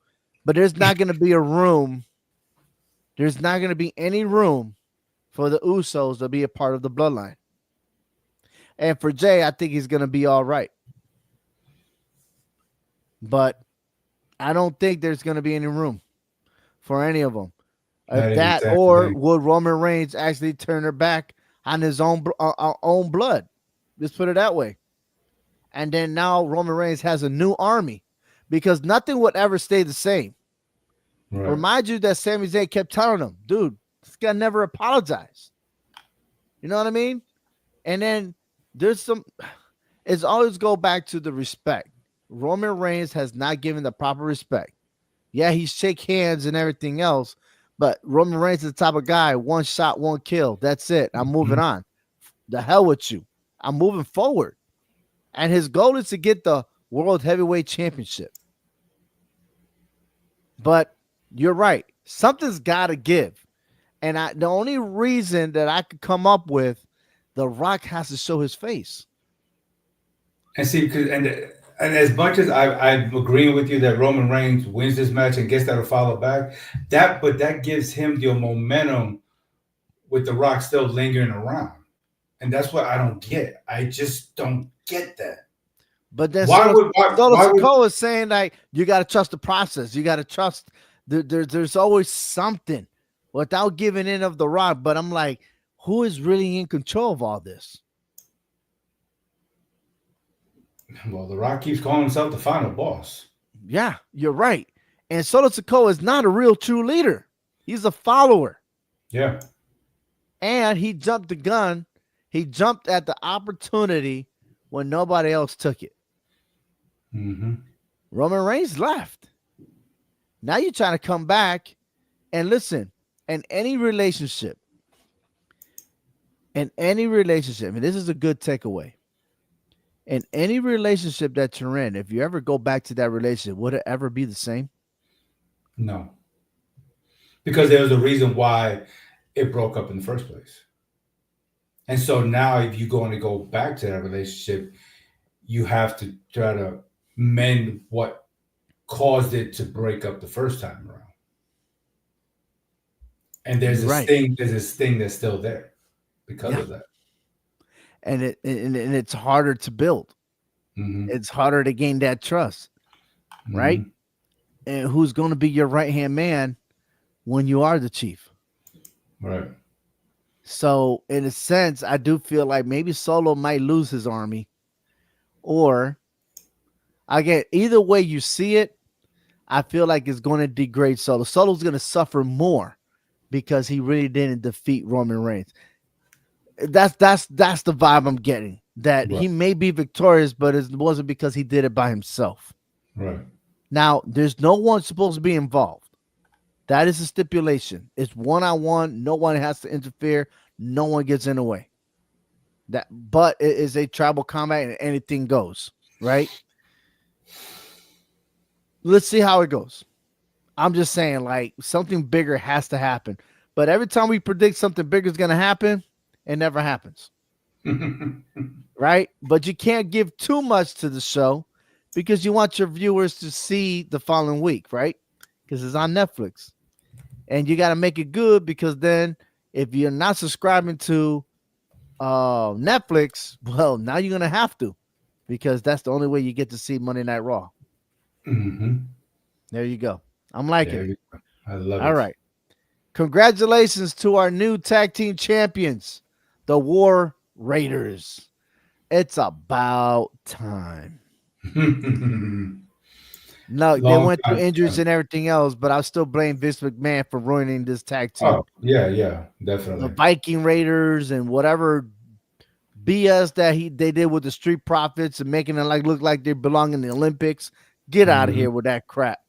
Speaker 1: But there's not going to be a room. There's not going to be any room for the Usos to be a part of the bloodline. And for Jey, I think he's going to be all right. But I don't think there's going to be any room for any of them. That or would Roman Reigns actually turn her back on his own blood? Let's put it that way. And then now Roman Reigns has a new army because nothing would ever stay the same. Right. Remind you that Sami Zayn kept telling him, dude, this guy never apologized. You know what I mean? And then it's always go back to the respect. Roman Reigns has not given the proper respect. Yeah, he shake hands and everything else, but Roman Reigns is the type of guy, one shot, one kill. That's it. I'm moving on. The hell with you. I'm moving forward. And his goal is to get the World Heavyweight Championship. But you're right. Something's got to give. And the only reason that I could come up with The Rock has to show his face.
Speaker 2: And see, and as much as I'm agreeing with you that Roman Reigns wins this match and gets that to follow back, that gives him the momentum with The Rock still lingering around, and that's what I don't get. I just don't get that.
Speaker 1: But then
Speaker 2: Why would
Speaker 1: Solo
Speaker 2: why would
Speaker 1: Sikoa is saying like you got to trust the process. You got to trust. There's always something without giving in of The Rock. But I'm like, who is really in control of all this?
Speaker 2: well, The Rock keeps calling himself the final boss.
Speaker 1: Yeah, you're right. And Solo Sikoa is not a real true leader. He's a follower.
Speaker 2: Yeah.
Speaker 1: And he jumped the gun. He jumped at the opportunity when nobody else took it.
Speaker 2: Mm-hmm.
Speaker 1: Roman Reigns left. Now you're trying to come back and listen. In any relationship, and this is a good takeaway. In any relationship that you're in, if you ever go back to that relationship, would it ever be the same?
Speaker 2: No, because there was a reason why it broke up in the first place. And so now, if you're going to go back to that relationship, you have to try to mend what caused it to break up the first time around. And there's
Speaker 1: Right.
Speaker 2: this thing that's still there because
Speaker 1: Yeah.
Speaker 2: of that.
Speaker 1: And it's harder to build.
Speaker 2: Mm-hmm.
Speaker 1: It's harder to gain that trust, right?
Speaker 2: Mm-hmm.
Speaker 1: And who's going to be your right hand man when you are the chief?
Speaker 2: Right.
Speaker 1: So, in a sense, I do feel like maybe Solo might lose his army, or again, either way you see it, I feel like it's going to degrade Solo. Solo's going to suffer more because he really didn't defeat Roman Reigns. That's the vibe I'm getting. That
Speaker 2: Right.
Speaker 1: he may be victorious, but it wasn't because he did it by himself.
Speaker 2: Right.
Speaker 1: Now, there's no one supposed to be involved. That is a stipulation. It's one-on-one. No one has to interfere. No one gets in the way. But it is a tribal combat and anything goes, right? Let's see how it goes. I'm just saying, like, something bigger has to happen. But every time we predict something bigger is going to happen, it never happens. Right? But you can't give too much to the show because you want your viewers to see the following week, right? Because it's on Netflix. And you got to make it good because then if you're not subscribing to Netflix, well, now you're going to have to because that's the only way you get to see Monday Night Raw.
Speaker 2: Mm-hmm.
Speaker 1: There you go. I'm liking it.
Speaker 2: I love it.
Speaker 1: All right. Congratulations to our new tag team champions, the War Raiders. It's about time. No, they went through injuries and everything else, but I'll still blame Vince McMahon for ruining this tag team.
Speaker 2: Oh, yeah, definitely.
Speaker 1: The Viking Raiders and whatever BS that they did with the Street Profits and making it look like they belong in the Olympics. Get out of here with that crap.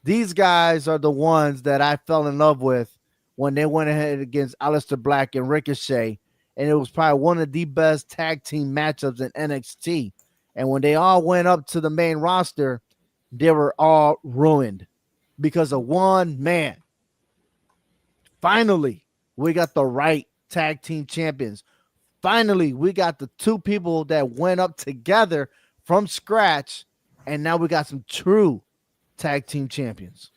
Speaker 1: These guys are the ones that I fell in love with when they went ahead against Aleister Black and Ricochet, and it was probably one of the best tag team matchups in NXT. And when they all went up to the main roster, they were all ruined because of one man. Finally, we got the right tag team champions. Finally, we got the two people that went up together from scratch, and now we got some true tag team champions.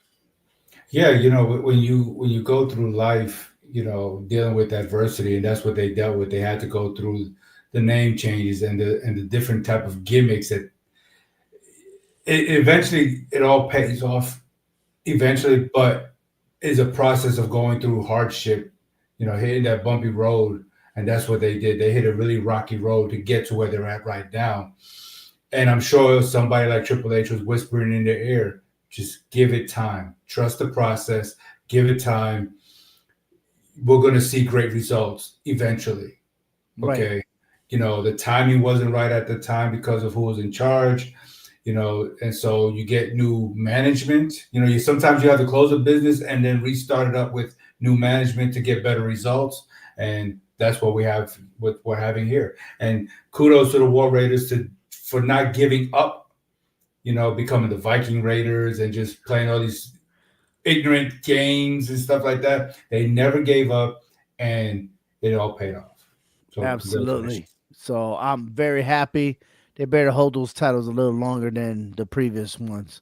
Speaker 2: Yeah, when you go through life, dealing with adversity, and that's what they dealt with. They had to go through the name changes and the different type of gimmicks that eventually it all pays off eventually, but is a process of going through hardship, hitting that bumpy road. And that's what they did. They hit a really rocky road to get to where they're at right now. And I'm sure somebody like Triple H was whispering in their ear, just give it time. Trust the process. Give it time. We're going to see great results eventually. Okay.
Speaker 1: Right.
Speaker 2: The timing wasn't right at the time because of who was in charge, and so you get new management. Sometimes you have to close a business and then restart it up with new management to get better results. And that's what we're having here. And kudos to the War Raiders for not giving up, becoming the Viking Raiders and just playing all these ignorant games and stuff like that. They never gave up, and it all paid off. So
Speaker 1: Absolutely.
Speaker 2: congratulations.
Speaker 1: So I'm very happy. They better hold those titles a little longer than the previous ones.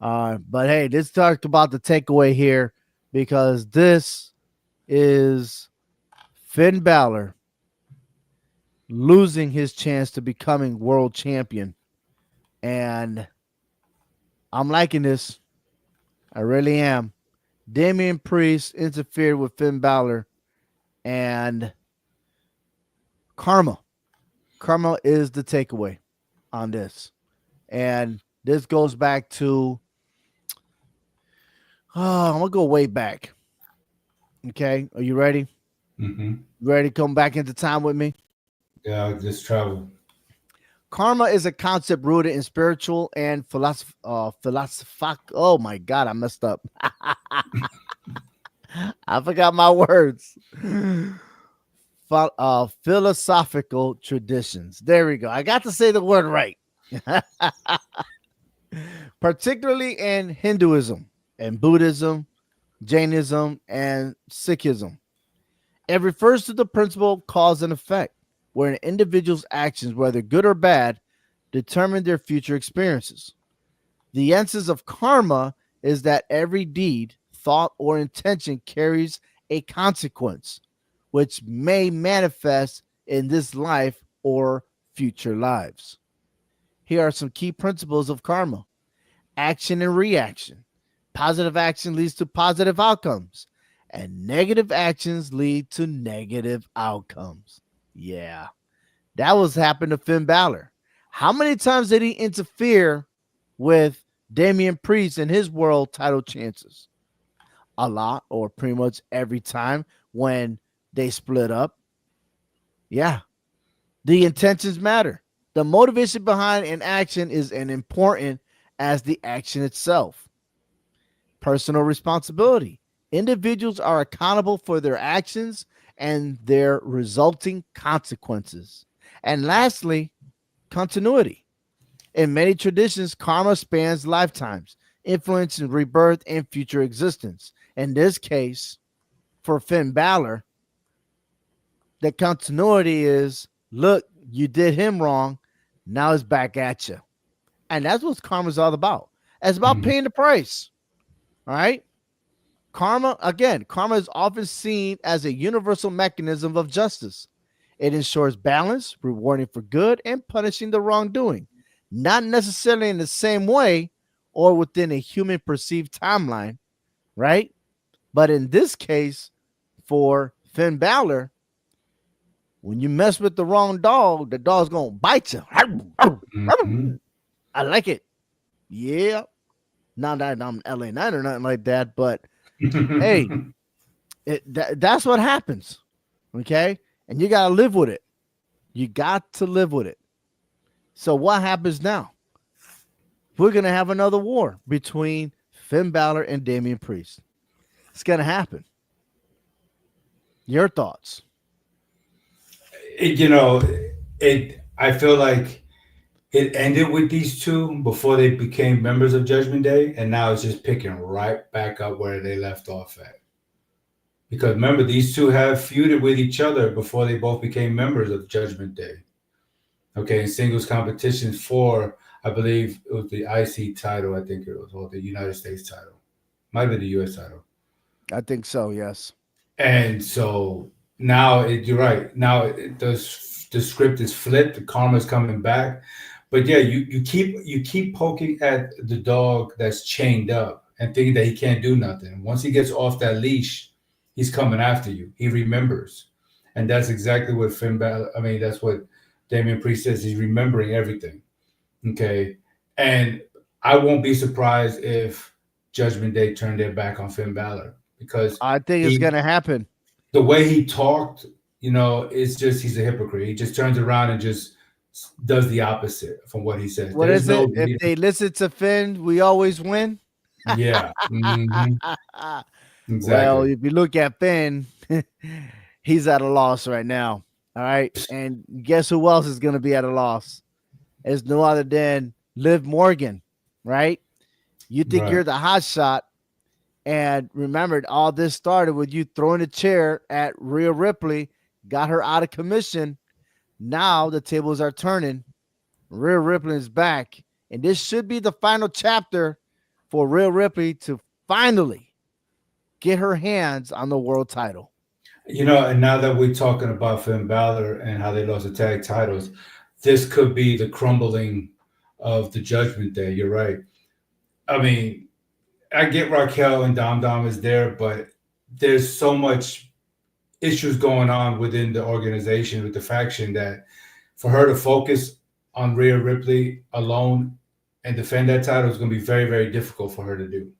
Speaker 1: But hey, let's talk about the takeaway here because this is Finn Balor losing his chance to becoming world champion. And I'm liking this. I really am. Damian Priest interfered with Finn Balor and karma. Karma is the takeaway on this. And this goes back to, I'm going to go way back. Okay. Are you ready?
Speaker 2: Hmm.
Speaker 1: Ready to come back into time with me?
Speaker 2: Yeah, just travel.
Speaker 1: Karma is a concept rooted in spiritual and philosophic. Oh my God, I messed up. I forgot my words. Philosophical traditions. There we go. I got to say the word right. Particularly in Hinduism and Buddhism, Jainism, and Sikhism. It refers to the principle of cause and effect, where an individual's actions, whether good or bad, determine their future experiences. The essence of karma is that every deed, thought, or intention carries a consequence, which may manifest in this life or future lives. Here are some key principles of karma: action and reaction. Positive action leads to positive outcomes, and negative actions lead to negative outcomes. Yeah, that was happened to Finn Balor. How many times did he interfere with Damian Priest and his world title chances? A lot, or pretty much every time when they split up. Yeah, the intentions matter. The motivation behind an action is as important as the action itself. Personal responsibility. Individuals are accountable for their actions and their resulting consequences. And lastly, continuity. In many traditions, karma spans lifetimes, influencing rebirth and future existence. In this case, for Finn Balor, the continuity is, look, you did him wrong. Now it's back at you. And that's what karma's all about. It's about
Speaker 2: Hmm.
Speaker 1: paying the price. All right. Karma is often seen as a universal mechanism of justice. It ensures balance, rewarding for good and punishing the wrongdoing, not necessarily in the same way or within a human perceived timeline, right? But in this case, for Finn Balor, when you mess with the wrong dog, the dog's gonna bite you.
Speaker 2: Hmm.
Speaker 1: I like it. Yeah. Not that I'm LA Knight or nothing like that, but hey, that's what happens. Okay. And you got to live with it. You got to live with it. So what happens now? We're going to have another war between Finn Balor and Damian Priest. It's going to happen. Your thoughts?
Speaker 2: you know, it. I feel like it ended with these two before they became members of Judgment Day, and now it's just picking right back up where they left off at. Because remember, these two have feuded with each other before they both became members of Judgment Day. Okay, in singles competitions for, I believe it was the IC title, I think it was, or the United States title. Might be the US title.
Speaker 1: I think so, yes.
Speaker 2: And so now you're right. Now the script is flipped. The karma's coming back. But yeah, you keep poking at the dog that's chained up and thinking that he can't do nothing. Once he gets off that leash, he's coming after you. He remembers, and that's exactly what Finn Balor. I mean, that's what Damian Priest says. He's remembering everything. Okay, and I won't be surprised if Judgment Day turned their back on Finn Balor because
Speaker 1: I think it's
Speaker 2: he
Speaker 1: going to happen.
Speaker 2: the way he talked, it's just he's a hypocrite. He just turns around and just does the opposite from what he says.
Speaker 1: What
Speaker 2: There's
Speaker 1: is it?
Speaker 2: no
Speaker 1: If they listen to Finn, we always win.
Speaker 2: yeah,
Speaker 1: Well,
Speaker 2: exactly.
Speaker 1: if you look at Finn, he's at a loss right now. All right. And guess who else is going to be at a loss? It's no other than Liv Morgan, right? You think
Speaker 2: Right.
Speaker 1: you're the hot shot. And remember, all this started with you throwing a chair at Rhea Ripley, got her out of commission. Now the tables are turning. Rhea Ripley is back, and this should be the final chapter for Rhea Ripley to finally get her hands on the world title.
Speaker 2: And now that we're talking about Finn Balor and how they lost the tag titles, this could be the crumbling of the Judgment Day. You're right. I mean, I get Raquel and Dom Dom is there, but there's so much issues going on within the organization with the faction that for her to focus on Rhea Ripley alone and defend that title is going to be very, very difficult for her to do.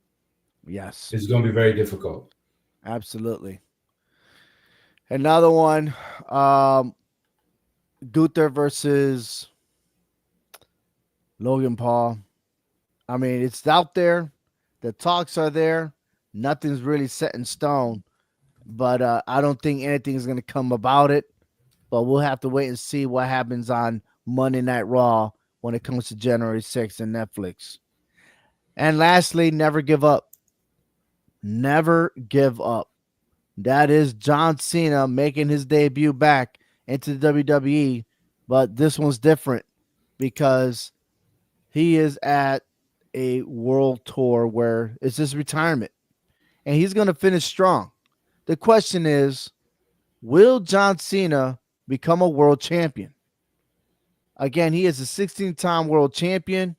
Speaker 1: Yes,
Speaker 2: It's going to be very difficult.
Speaker 1: absolutely. Another one, um, Gunther versus Logan Paul. I mean, it's out there. The talks are there. Nothing's really set in stone, but I don't think anything's going to come about it. But we'll have to wait and see what happens on Monday Night Raw when it comes to January 6th and Netflix. And lastly, never give up. Never give up. That is John Cena making his debut back into the WWE, but this one's different because he is at a world tour where it's his retirement and he's going to finish strong. The question is, will John Cena become a world champion? Again, he is a 16-time world champion,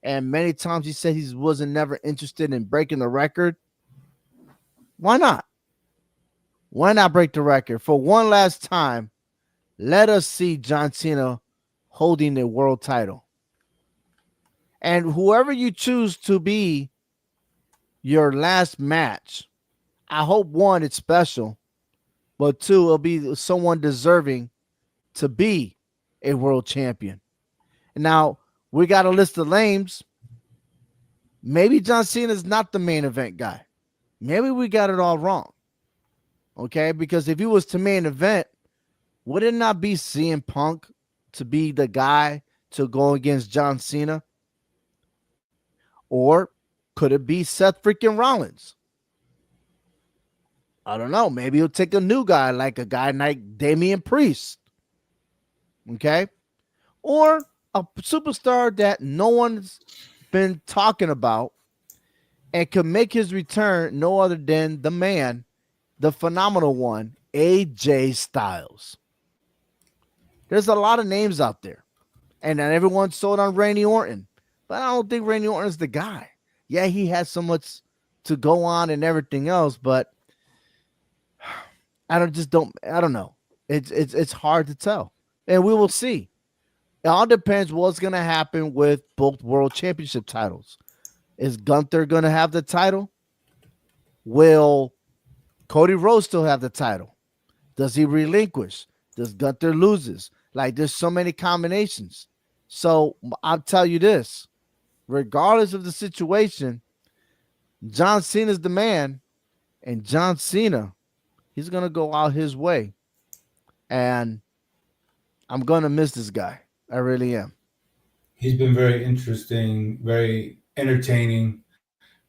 Speaker 1: and many times he said he wasn't never interested in breaking the record. Why not? Why not break the record? For one last time, let us see John Cena holding the world title. And whoever you choose to be your last match, I hope one, it's special, but two, it'll be someone deserving to be a world champion. Now, we got a list of names. Maybe John Cena is not the main event guy. Maybe we got it all wrong. Okay, because if he was to main event, would it not be CM Punk to be the guy to go against John Cena? Or could it be Seth freaking Rollins? I don't know. Maybe he'll take a new guy, like a guy like Damian Priest. Okay? Or a superstar that no one's been talking about and could make his return no other than the man, the phenomenal one, AJ Styles. There's a lot of names out there. And then everyone's sold on Randy Orton. But I don't think Randy Orton's the guy. Yeah, he has so much to go on and everything else, but I don't know. It's hard to tell. And we will see. It all depends what's going to happen with both world championship titles. Is Gunther going to have the title? Will Cody Rhodes still have the title? Does he relinquish? Does Gunther loses? Like, there's so many combinations. So I'll tell you this. Regardless of the situation, John Cena's the man. And John Cena, he's going to go out his way. And I'm going to miss this guy. I really am.
Speaker 2: He's been very interesting, very entertaining.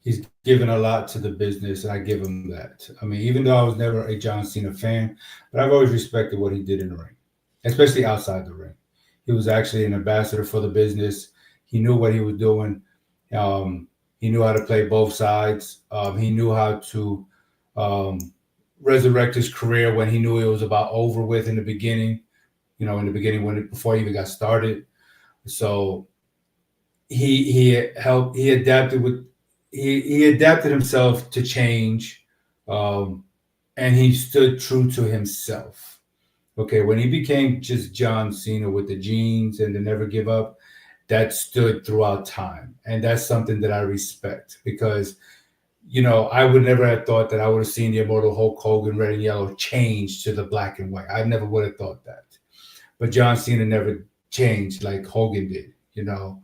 Speaker 2: He's given a lot to the business, and I give him that. I mean, even though I was never a John Cena fan, but I've always respected what he did in the ring, especially outside the ring. He was actually an ambassador for the business. He knew what he was doing. He knew how to play both sides. He knew how to resurrect his career when he knew it was about over with in the beginning. In the beginning before he even got started. So he helped. He adapted himself to change, and he stood true to himself. Okay, when he became just John Cena with the jeans and the never give up, that stood throughout time, and that's something that I respect because. I would never have thought that I would have seen the immortal Hulk Hogan red and yellow change to the black and white. I never would have thought that. But John Cena never changed like Hogan did. The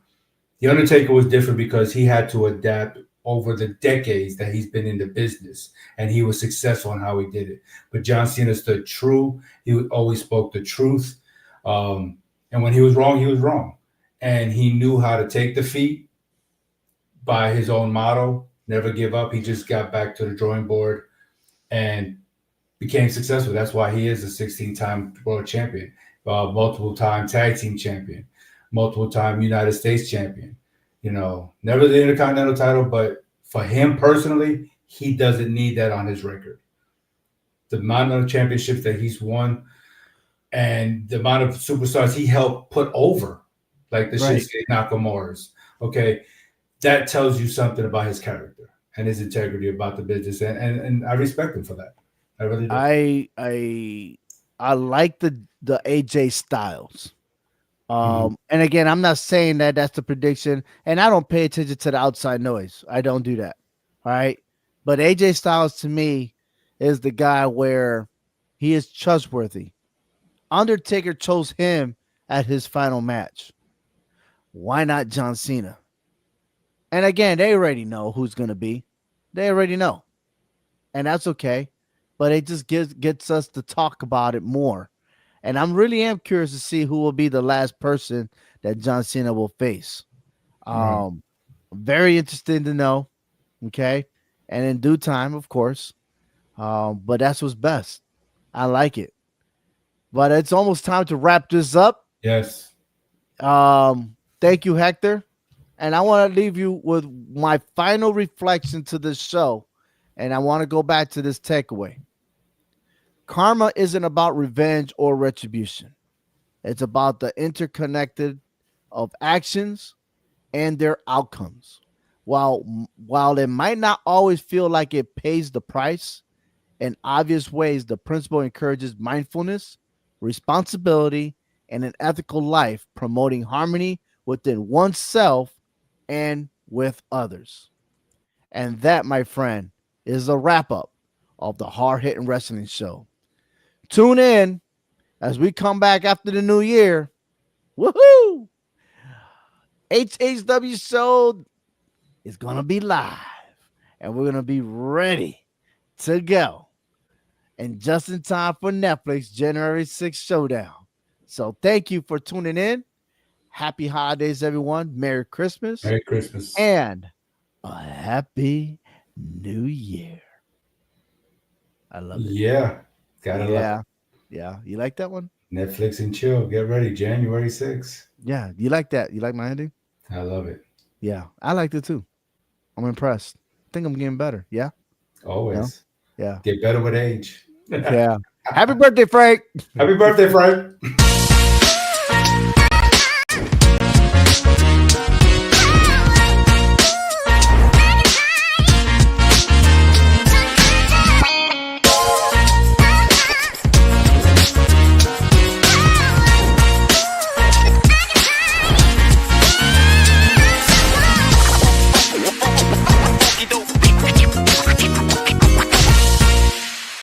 Speaker 2: Undertaker was different because he had to adapt over the decades that he's been in the business, and he was successful in how he did it. But John Cena stood true. He always spoke the truth. And when he was wrong, he was wrong. And he knew how to take defeat by his own motto, never give up. He just got back to the drawing board and became successful. That's why he is a 16-time world champion, multiple-time tag team champion, multiple-time United States champion. Never the Intercontinental title, but for him personally, he doesn't need that on his record. The amount of championships that he's won and the amount of superstars he helped put over, like the
Speaker 1: Right.
Speaker 2: Shinsuke Nakamura's, okay, that tells you something about his character and his integrity about the business, and I respect him for that. I really do.
Speaker 1: I like the AJ Styles.
Speaker 2: Mhm.
Speaker 1: And again, I'm not saying that that's the prediction, and I don't pay attention to the outside noise. I don't do that. All right. But AJ Styles to me is the guy where he is trustworthy. Undertaker chose him at his final match. Why not John Cena? And again, they already know who's going to be. They already know. And that's okay. But it just gets us to talk about it more. And I'm really am curious to see who will be the last person that John Cena will face.
Speaker 2: Right.
Speaker 1: Um, very interesting to know. Okay. And in due time, of course. But that's what's best. I like it. But it's almost time to wrap this up.
Speaker 2: Yes.
Speaker 1: Thank you, Hector. And I want to leave you with my final reflection to this show. And I want to go back to this takeaway. Karma isn't about revenge or retribution. It's about the interconnected of actions and their outcomes. While it might not always feel like it pays the price, in obvious ways, the principle encourages mindfulness, responsibility, and an ethical life, promoting harmony within oneself and with others. And that, my friend, is a wrap up of the Hard Hitting Wrestling Show. Tune in as we come back after the new year. Woohoo! HHW Show is going to be live, and we're going to be ready to go. And just in time for Netflix January 6th showdown. So thank you for tuning in. Happy holidays, everyone. Merry Christmas
Speaker 2: Merry Christmas.
Speaker 1: and a happy new year. I love it.
Speaker 2: Yeah. Gotta love
Speaker 1: Yeah. Yeah. You like that one?
Speaker 2: it. Netflix and chill. Get ready. January 6th.
Speaker 1: Yeah. You like that? You like my ending?
Speaker 2: I love it.
Speaker 1: Yeah. I liked it too. I'm impressed. I think I'm getting better. Yeah. No?
Speaker 2: Always.
Speaker 1: Yeah.
Speaker 2: Get better with age.
Speaker 1: Yeah. Happy birthday, Frank.
Speaker 2: Happy birthday, Frank.